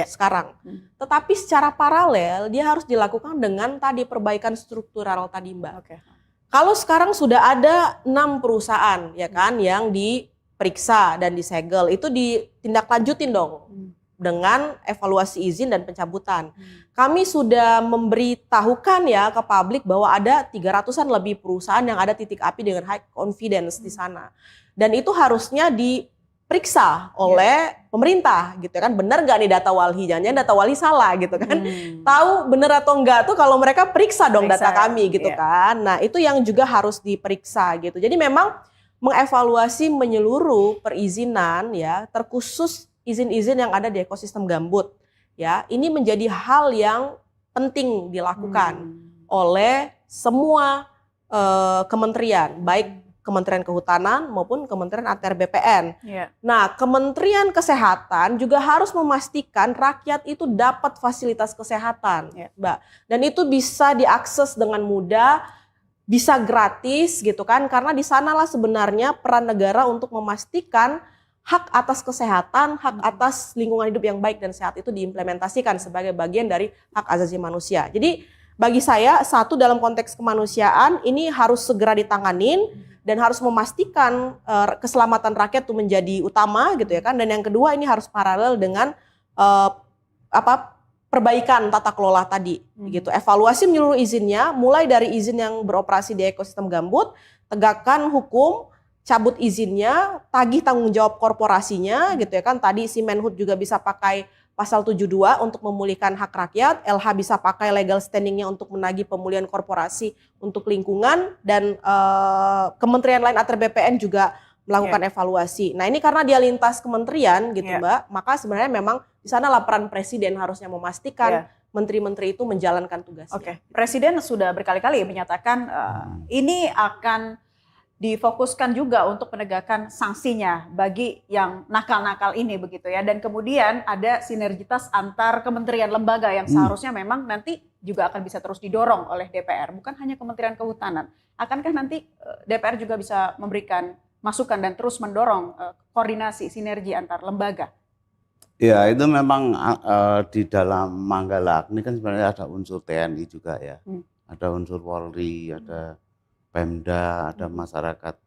sekarang. Tetapi secara paralel dia harus dilakukan dengan tadi perbaikan struktural tadi Mbak. Kalau sekarang sudah ada 6 perusahaan ya kan yang diperiksa dan disegel, itu ditindaklanjutin dong dengan evaluasi izin dan pencabutan. Kami sudah memberitahukan ya ke publik bahwa ada 300-an lebih perusahaan yang ada titik api dengan high confidence di sana. Dan itu harusnya diperiksa oleh pemerintah gitu kan. Benar nggak nih data Walhi? Jangan-jangan data Walhi salah gitu kan. Tahu benar atau enggak tuh kalau mereka periksa dong data kami gitu kan. Nah itu yang juga harus diperiksa gitu. Jadi memang mengevaluasi menyeluruh perizinan ya, terkhusus izin-izin yang ada di ekosistem gambut ya, ini menjadi hal yang penting dilakukan oleh semua kementerian, baik Kementerian Kehutanan maupun Kementerian ATR BPN. Nah, Kementerian Kesehatan juga harus memastikan rakyat itu dapat fasilitas kesehatan, Mbak. Dan itu bisa diakses dengan mudah, bisa gratis gitu kan, karena di sanalah sebenarnya peran negara untuk memastikan hak atas kesehatan, hak atas lingkungan hidup yang baik dan sehat itu diimplementasikan sebagai bagian dari hak asasi manusia. Jadi bagi saya satu dalam konteks kemanusiaan ini harus segera ditanganin dan harus memastikan keselamatan rakyat itu menjadi utama gitu ya kan. Dan yang kedua ini harus paralel dengan perbaikan tata kelola tadi gitu. Evaluasi menyeluruh izinnya, mulai dari izin yang beroperasi di ekosistem gambut, tegakkan hukum, cabut izinnya, tagih tanggung jawab korporasinya gitu ya kan. Tadi si Menhub juga bisa pakai pasal 72 untuk memulihkan hak rakyat, LH bisa pakai legal standingnya untuk menagih pemulihan korporasi untuk lingkungan, dan kementerian lain atau BPN juga melakukan evaluasi. Nah ini karena dia lintas kementerian gitu Mbak, maka sebenarnya memang di sana laporan presiden harusnya memastikan menteri-menteri itu menjalankan tugasnya. Presiden sudah berkali-kali menyatakan ini akan difokuskan juga untuk penegakan sanksinya bagi yang nakal-nakal ini begitu ya. Dan kemudian ada sinergitas antar kementerian lembaga yang seharusnya memang nanti juga akan bisa terus didorong oleh DPR. Bukan hanya Kementerian Kehutanan. Akankah nanti DPR juga bisa memberikan masukan dan terus mendorong koordinasi sinergi antar lembaga? Ya itu memang di dalam Manggala Agni kan sebenarnya ada unsur TNI juga ya. Ada unsur Polri, ada Pemda, ada masyarakat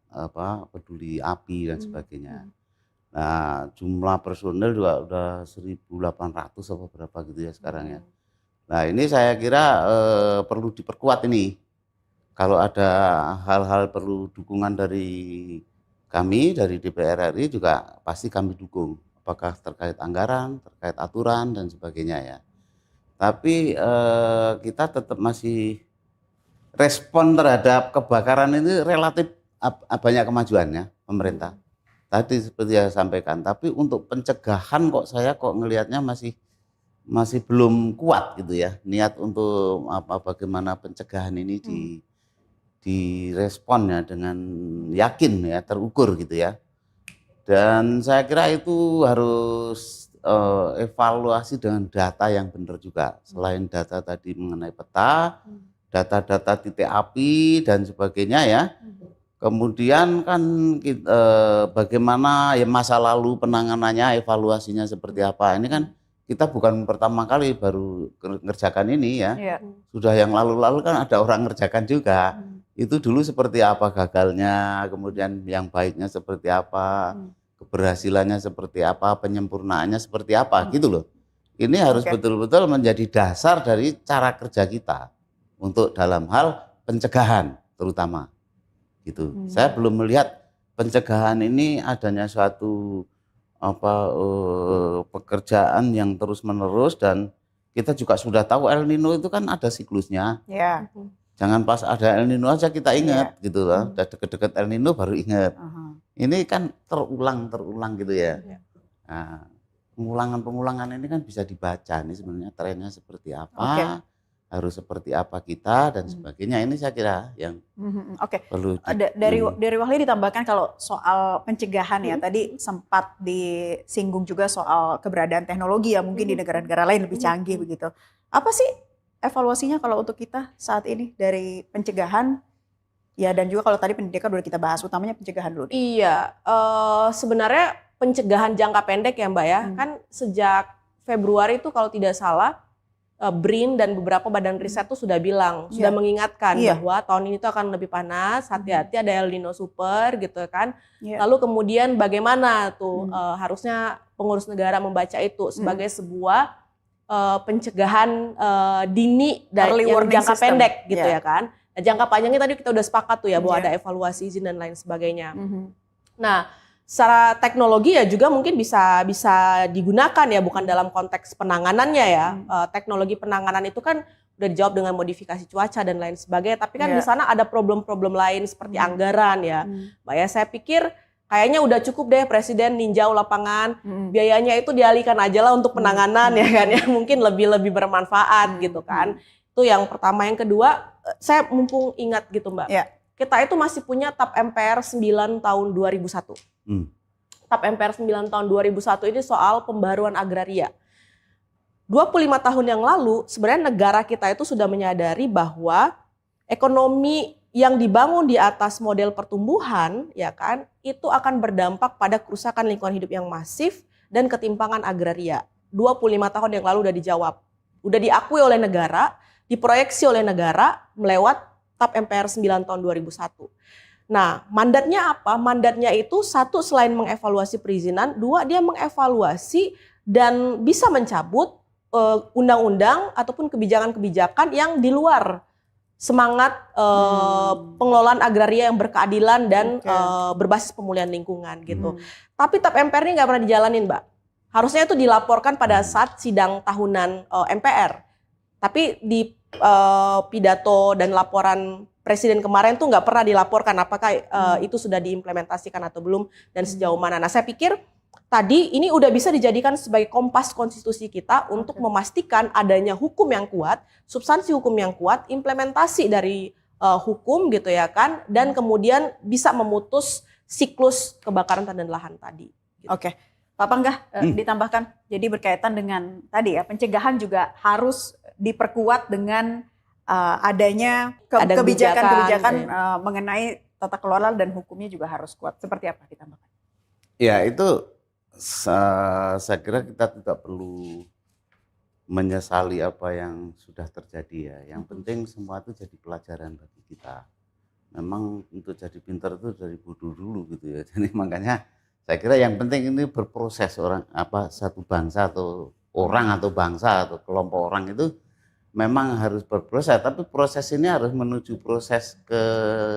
peduli api dan sebagainya. Nah, jumlah personel juga udah 1.800 atau berapa gitu ya sekarang ya. Nah, ini saya kira perlu diperkuat ini. Kalau ada hal-hal perlu dukungan dari kami, dari DPR RI juga pasti kami dukung. Apakah terkait anggaran, terkait aturan dan sebagainya ya. Tapi kita tetap masih respon terhadap kebakaran ini relatif banyak kemajuannya pemerintah. Tadi seperti yang saya sampaikan, tapi untuk pencegahan saya ngelihatnya masih belum kuat gitu ya. Niat untuk bagaimana pencegahan ini diresponnya dengan yakin ya, terukur gitu ya. Dan saya kira itu harus evaluasi dengan data yang benar juga. Selain data tadi mengenai peta, data-data titik api dan sebagainya ya. Kemudian kan bagaimana ya masa lalu penanganannya, evaluasinya seperti apa. Ini kan kita bukan pertama kali baru ngerjakan ini ya. Sudah yang lalu-lalu kan ada orang ngerjakan juga. Itu dulu seperti apa gagalnya, kemudian yang baiknya seperti apa, keberhasilannya seperti apa, penyempurnaannya seperti apa gitu loh. Ini harus betul-betul menjadi dasar dari cara kerja kita untuk dalam hal pencegahan terutama gitu. Saya belum melihat pencegahan ini adanya suatu pekerjaan yang terus-menerus, dan kita juga sudah tahu El Nino itu kan ada siklusnya. Jangan pas ada El Nino aja kita ingat gitu loh. Udah deket-deket El Nino baru ingat. Ini kan terulang gitu ya. Nah, pengulangan ini kan bisa dibaca nih sebenarnya trennya seperti apa. Harus seperti apa kita dan sebagainya. Ini saya kira yang perlu dari Wahli ditambahkan kalau soal pencegahan ya, tadi sempat disinggung juga soal keberadaan teknologi ya, mungkin di negara-negara lain lebih canggih begitu. Apa sih evaluasinya kalau untuk kita saat ini dari pencegahan ya, dan juga kalau tadi pendidikan udah kita bahas, utamanya pencegahan dulu. Iya, sebenarnya pencegahan jangka pendek ya Mbak ya, kan sejak Februari itu kalau tidak salah BRIN dan beberapa badan riset tuh sudah bilang, sudah mengingatkan bahwa tahun ini tuh akan lebih panas, hati-hati ada El Nino Super gitu kan. Lalu kemudian bagaimana tuh harusnya pengurus negara membaca itu sebagai sebuah pencegahan dini dari yang jangka pendek gitu ya kan. Nah, jangka panjangnya tadi kita udah sepakat tuh ya bahwa ada evaluasi izin dan lain sebagainya. Nah, secara teknologi ya juga mungkin bisa digunakan ya, bukan dalam konteks penanganannya ya. Teknologi penanganan itu kan udah dijawab dengan modifikasi cuaca dan lain sebagainya, tapi kan di sana ada problem-problem lain seperti anggaran ya. Mbak ya, saya pikir kayaknya udah cukup deh Presiden ninjau lapangan, biayanya itu dialihkan aja lah untuk penanganan ya kan ya, mungkin lebih bermanfaat gitu kan. Itu yang pertama. Yang kedua, saya mumpung ingat gitu Mbak. Kita itu masih punya TAP MPR 9 tahun 2001. TAP MPR 9 tahun 2001 ini soal pembaruan agraria. 25 tahun yang lalu sebenarnya negara kita itu sudah menyadari bahwa ekonomi yang dibangun di atas model pertumbuhan ya kan, itu akan berdampak pada kerusakan lingkungan hidup yang masif dan ketimpangan agraria. 25 tahun yang lalu udah dijawab. Udah diakui oleh negara, diproyeksi oleh negara melewat TAP MPR 9 tahun 2001. Nah, mandatnya apa? Mandatnya itu satu, selain mengevaluasi perizinan, dua, dia mengevaluasi dan bisa mencabut undang-undang ataupun kebijakan-kebijakan yang di luar semangat pengelolaan agraria yang berkeadilan dan berbasis pemulihan lingkungan gitu. Tapi TAP MPR ini nggak pernah dijalanin, Mbak. Harusnya itu dilaporkan pada saat sidang tahunan MPR. Tapi di pidato dan laporan Presiden kemarin tuh nggak pernah dilaporkan apakah itu sudah diimplementasikan atau belum dan sejauh mana. Nah, saya pikir tadi ini udah bisa dijadikan sebagai kompas konstitusi kita untuk memastikan adanya hukum yang kuat, substansi hukum yang kuat, implementasi dari hukum gitu ya kan, dan kemudian bisa memutus siklus kebakaran hutan dan lahan tadi. Gitu. Oke, Pak Panggah ditambahkan, jadi berkaitan dengan tadi ya, pencegahan juga harus diperkuat dengan adanya kebijakan-kebijakan mengenai tata kelola dan hukumnya juga harus kuat. Seperti apa ditambahkan? Ya, itu saya kira kita tidak perlu menyesali apa yang sudah terjadi ya. Yang penting semua itu jadi pelajaran bagi kita. Memang untuk jadi pintar itu dari bodoh dulu gitu ya. Jadi makanya saya kira yang penting ini berproses orang satu bangsa atau orang atau bangsa atau kelompok orang itu memang harus berproses, tapi proses ini harus menuju proses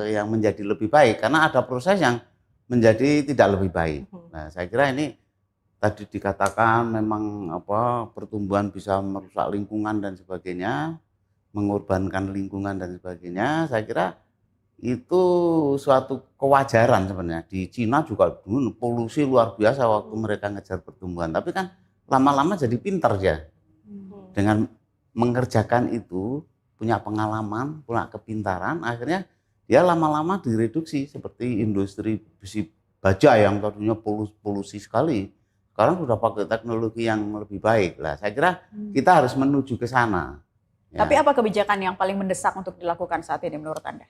yang menjadi lebih baik karena ada proses yang menjadi tidak lebih baik. Nah, saya kira ini tadi dikatakan memang pertumbuhan bisa merusak lingkungan dan sebagainya, mengorbankan lingkungan dan sebagainya. Saya kira itu suatu kewajaran sebenarnya. Di Cina juga dulu polusi luar biasa waktu mereka ngejar pertumbuhan, tapi kan lama-lama jadi pintar ya. Dengan mengerjakan itu, punya pengalaman, punya kepintaran, akhirnya dia lama-lama direduksi seperti industri besi baja yang tadinya polusi sekali. Sekarang sudah pakai teknologi yang lebih baik lah. Saya kira kita harus menuju ke sana. Ya. Tapi apa kebijakan yang paling mendesak untuk dilakukan saat ini menurut Anda?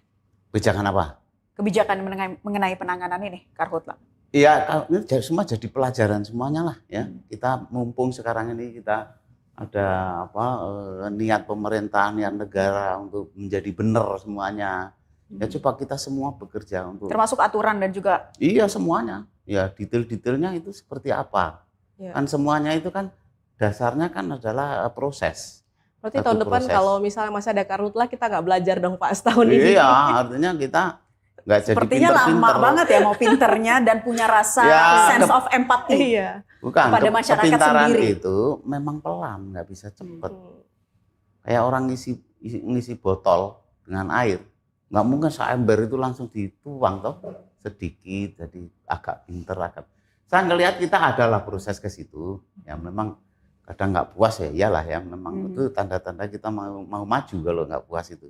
Kebijakan apa? Kebijakan mengenai penanganan ini, karhutla. Iya, ini semua jadi pelajaran semuanya lah ya. Kita mumpung sekarang ini kita ada niat pemerintah, niat negara untuk menjadi benar semuanya. Ya coba kita semua bekerja untuk termasuk aturan dan juga iya semuanya. Ya detail-detailnya itu seperti apa. Ya. Kan semuanya itu kan dasarnya kan adalah proses. Berarti tahun depan kalau misalnya masih ada karhutla kita nggak belajar dong Pak setahun ini. Iya, artinya kita nggak jadi sepertinya lama banget ya mau pinternya dan punya rasa sense of empathy. Iya. Bukan, kepada masyarakat kepintaran sendiri. Itu memang pelan, nggak bisa cepet. Kayak orang ngisi botol dengan air, nggak mungkin seember itu langsung dituang toh, sedikit, jadi agak pinter, Saya ngelihat kita adalah proses ke situ, ya memang kadang nggak puas ya, iyalah ya, memang itu tanda-tanda kita mau maju kalau nggak puas itu.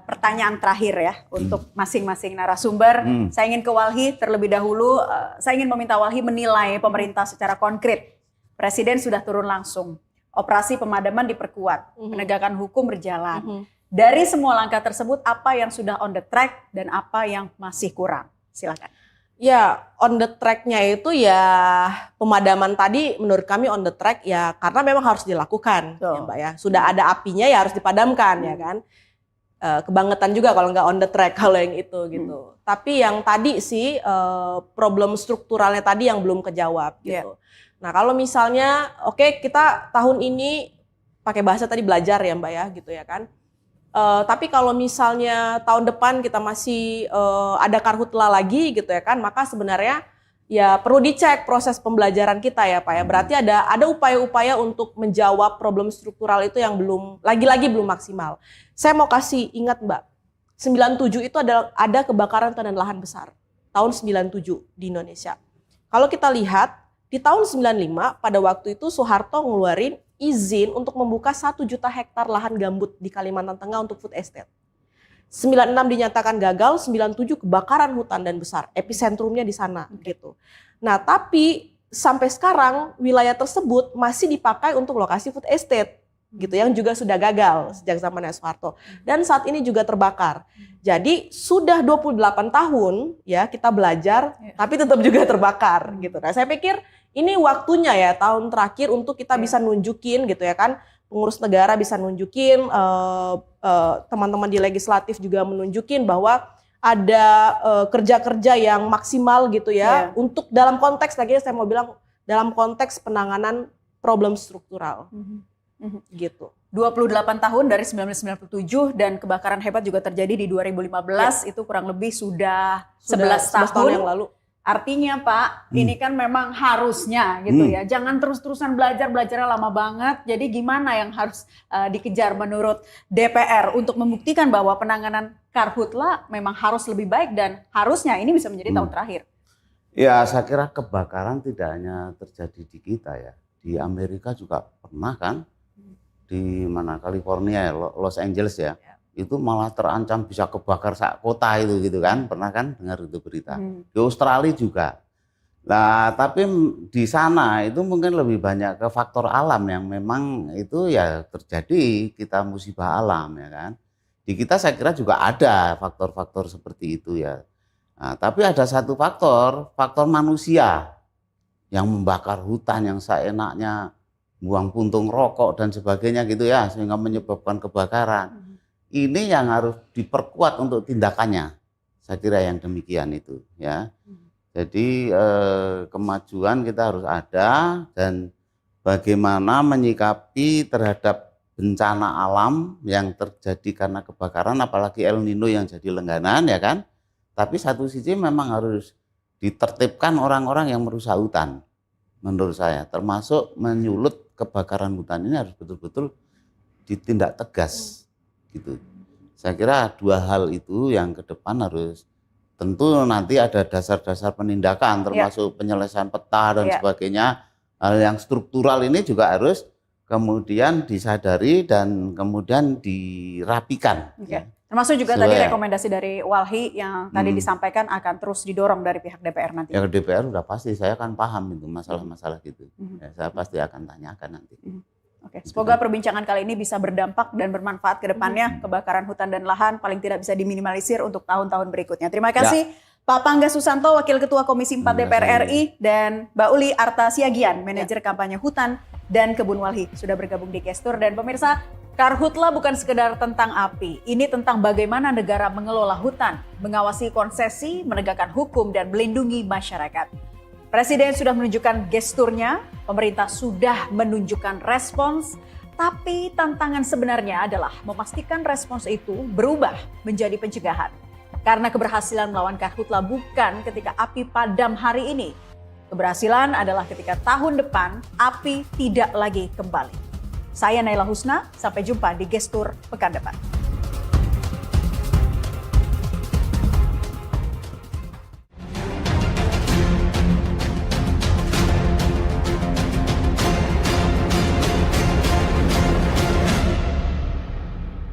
Pertanyaan terakhir ya untuk masing-masing narasumber. Saya ingin ke Walhi terlebih dahulu. Saya ingin meminta Walhi menilai pemerintah secara konkret. Presiden sudah turun langsung. Operasi pemadaman diperkuat. Penegakan hukum berjalan. Dari semua langkah tersebut, apa yang sudah on the track dan apa yang masih kurang? Silakan. Ya, on the track-nya itu ya pemadaman tadi menurut kami on the track ya karena memang harus dilakukan ya Mbak ya. Sudah ada apinya ya harus dipadamkan ya kan. Kebangetan juga kalau nggak on the track kalau yang itu gitu. Tapi yang tadi sih problem strukturalnya tadi yang belum kejawab gitu. Nah kalau misalnya kita tahun ini pakai bahasa tadi belajar ya Mbak ya gitu ya kan. Tapi kalau misalnya tahun depan kita masih ada karhutla lagi gitu ya kan, maka sebenarnya ya perlu dicek proses pembelajaran kita ya Pak ya. Berarti ada upaya-upaya untuk menjawab problem struktural itu yang belum maksimal. Saya mau kasih ingat Mbak, 97 itu ada kebakaran hutan dan lahan besar. Tahun 97 di Indonesia. Kalau kita lihat di tahun 95 pada waktu itu Soeharto ngeluarin izin untuk membuka 1 juta hektar lahan gambut di Kalimantan Tengah untuk food estate. 96 dinyatakan gagal, 97 kebakaran hutan dan besar, episentrumnya di sana gitu. Nah, tapi sampai sekarang wilayah tersebut masih dipakai untuk lokasi food estate gitu yang juga sudah gagal sejak zaman Soeharto dan saat ini juga terbakar. Jadi sudah 28 tahun ya kita belajar tapi tetap juga terbakar gitu. Nah, saya pikir ini waktunya ya tahun terakhir untuk kita bisa nunjukin gitu ya kan, pengurus negara bisa nunjukin, teman-teman di legislatif juga menunjukin bahwa ada kerja-kerja yang maksimal gitu ya, untuk dalam konteks, lagi saya mau bilang dalam konteks penanganan problem struktural gitu. 28 tahun dari 1997 dan kebakaran hebat juga terjadi di 2015, itu kurang lebih sudah 11 tahun yang lalu. Artinya Pak, ini kan memang harusnya gitu ya, jangan terus-terusan belajarnya lama banget. Jadi gimana yang harus dikejar menurut DPR untuk membuktikan bahwa penanganan karhutla memang harus lebih baik dan harusnya ini bisa menjadi tahun terakhir? Ya, saya kira kebakaran tidak hanya terjadi di kita ya, di Amerika juga pernah kan, di mana California, Los Angeles ya. Itu malah terancam bisa kebakar sak kota itu gitu kan, pernah kan dengar itu berita. Di Australia juga. Nah, tapi di sana itu mungkin lebih banyak ke faktor alam yang memang itu ya terjadi, kita musibah alam ya kan. Di kita saya kira juga ada faktor-faktor seperti itu ya. Nah, tapi ada satu faktor manusia yang membakar hutan yang seenaknya, buang puntung rokok dan sebagainya gitu ya, sehingga menyebabkan kebakaran. Ini yang harus diperkuat untuk tindakannya, saya kira yang demikian itu ya. Jadi kemajuan kita harus ada, dan bagaimana menyikapi terhadap bencana alam yang terjadi karena kebakaran, apalagi El Nino yang jadi langganan ya kan. Tapi satu sisi memang harus ditertibkan orang-orang yang merusak hutan, menurut saya, termasuk menyulut kebakaran hutan ini harus betul-betul ditindak tegas. Gitu. Saya kira dua hal itu yang ke depan harus, tentu nanti ada dasar-dasar penindakan termasuk penyelesaian peta dan sebagainya. Hal yang struktural ini juga harus kemudian disadari dan kemudian dirapikan. Ya. Termasuk juga tadi rekomendasi dari Walhi yang tadi disampaikan akan terus didorong dari pihak DPR nanti. Ya, DPR udah pasti, saya kan paham itu masalah-masalah gitu. Ya, saya pasti akan tanyakan nanti. Oke, semoga perbincangan kali ini bisa berdampak dan bermanfaat ke depannya. Kebakaran hutan dan lahan paling tidak bisa diminimalisir untuk tahun-tahun berikutnya. Terima kasih Pak Pangga Susanto, Wakil Ketua Komisi 4 DPR RI, dan Mbak Uli Arta Siagian, Manajer Kampanye Hutan dan Kebun Walhi, sudah bergabung di Gestur. Dan pemirsa, karhutla bukan sekedar tentang api, ini tentang bagaimana negara mengelola hutan, mengawasi konsesi, menegakkan hukum, dan melindungi masyarakat. Presiden sudah menunjukkan gesturnya, pemerintah sudah menunjukkan respons, tapi tantangan sebenarnya adalah memastikan respons itu berubah menjadi pencegahan. Karena keberhasilan melawan karhutla bukan ketika api padam hari ini. Keberhasilan adalah ketika tahun depan api tidak lagi kembali. Saya Naila Husna, sampai jumpa di Gestur pekan depan.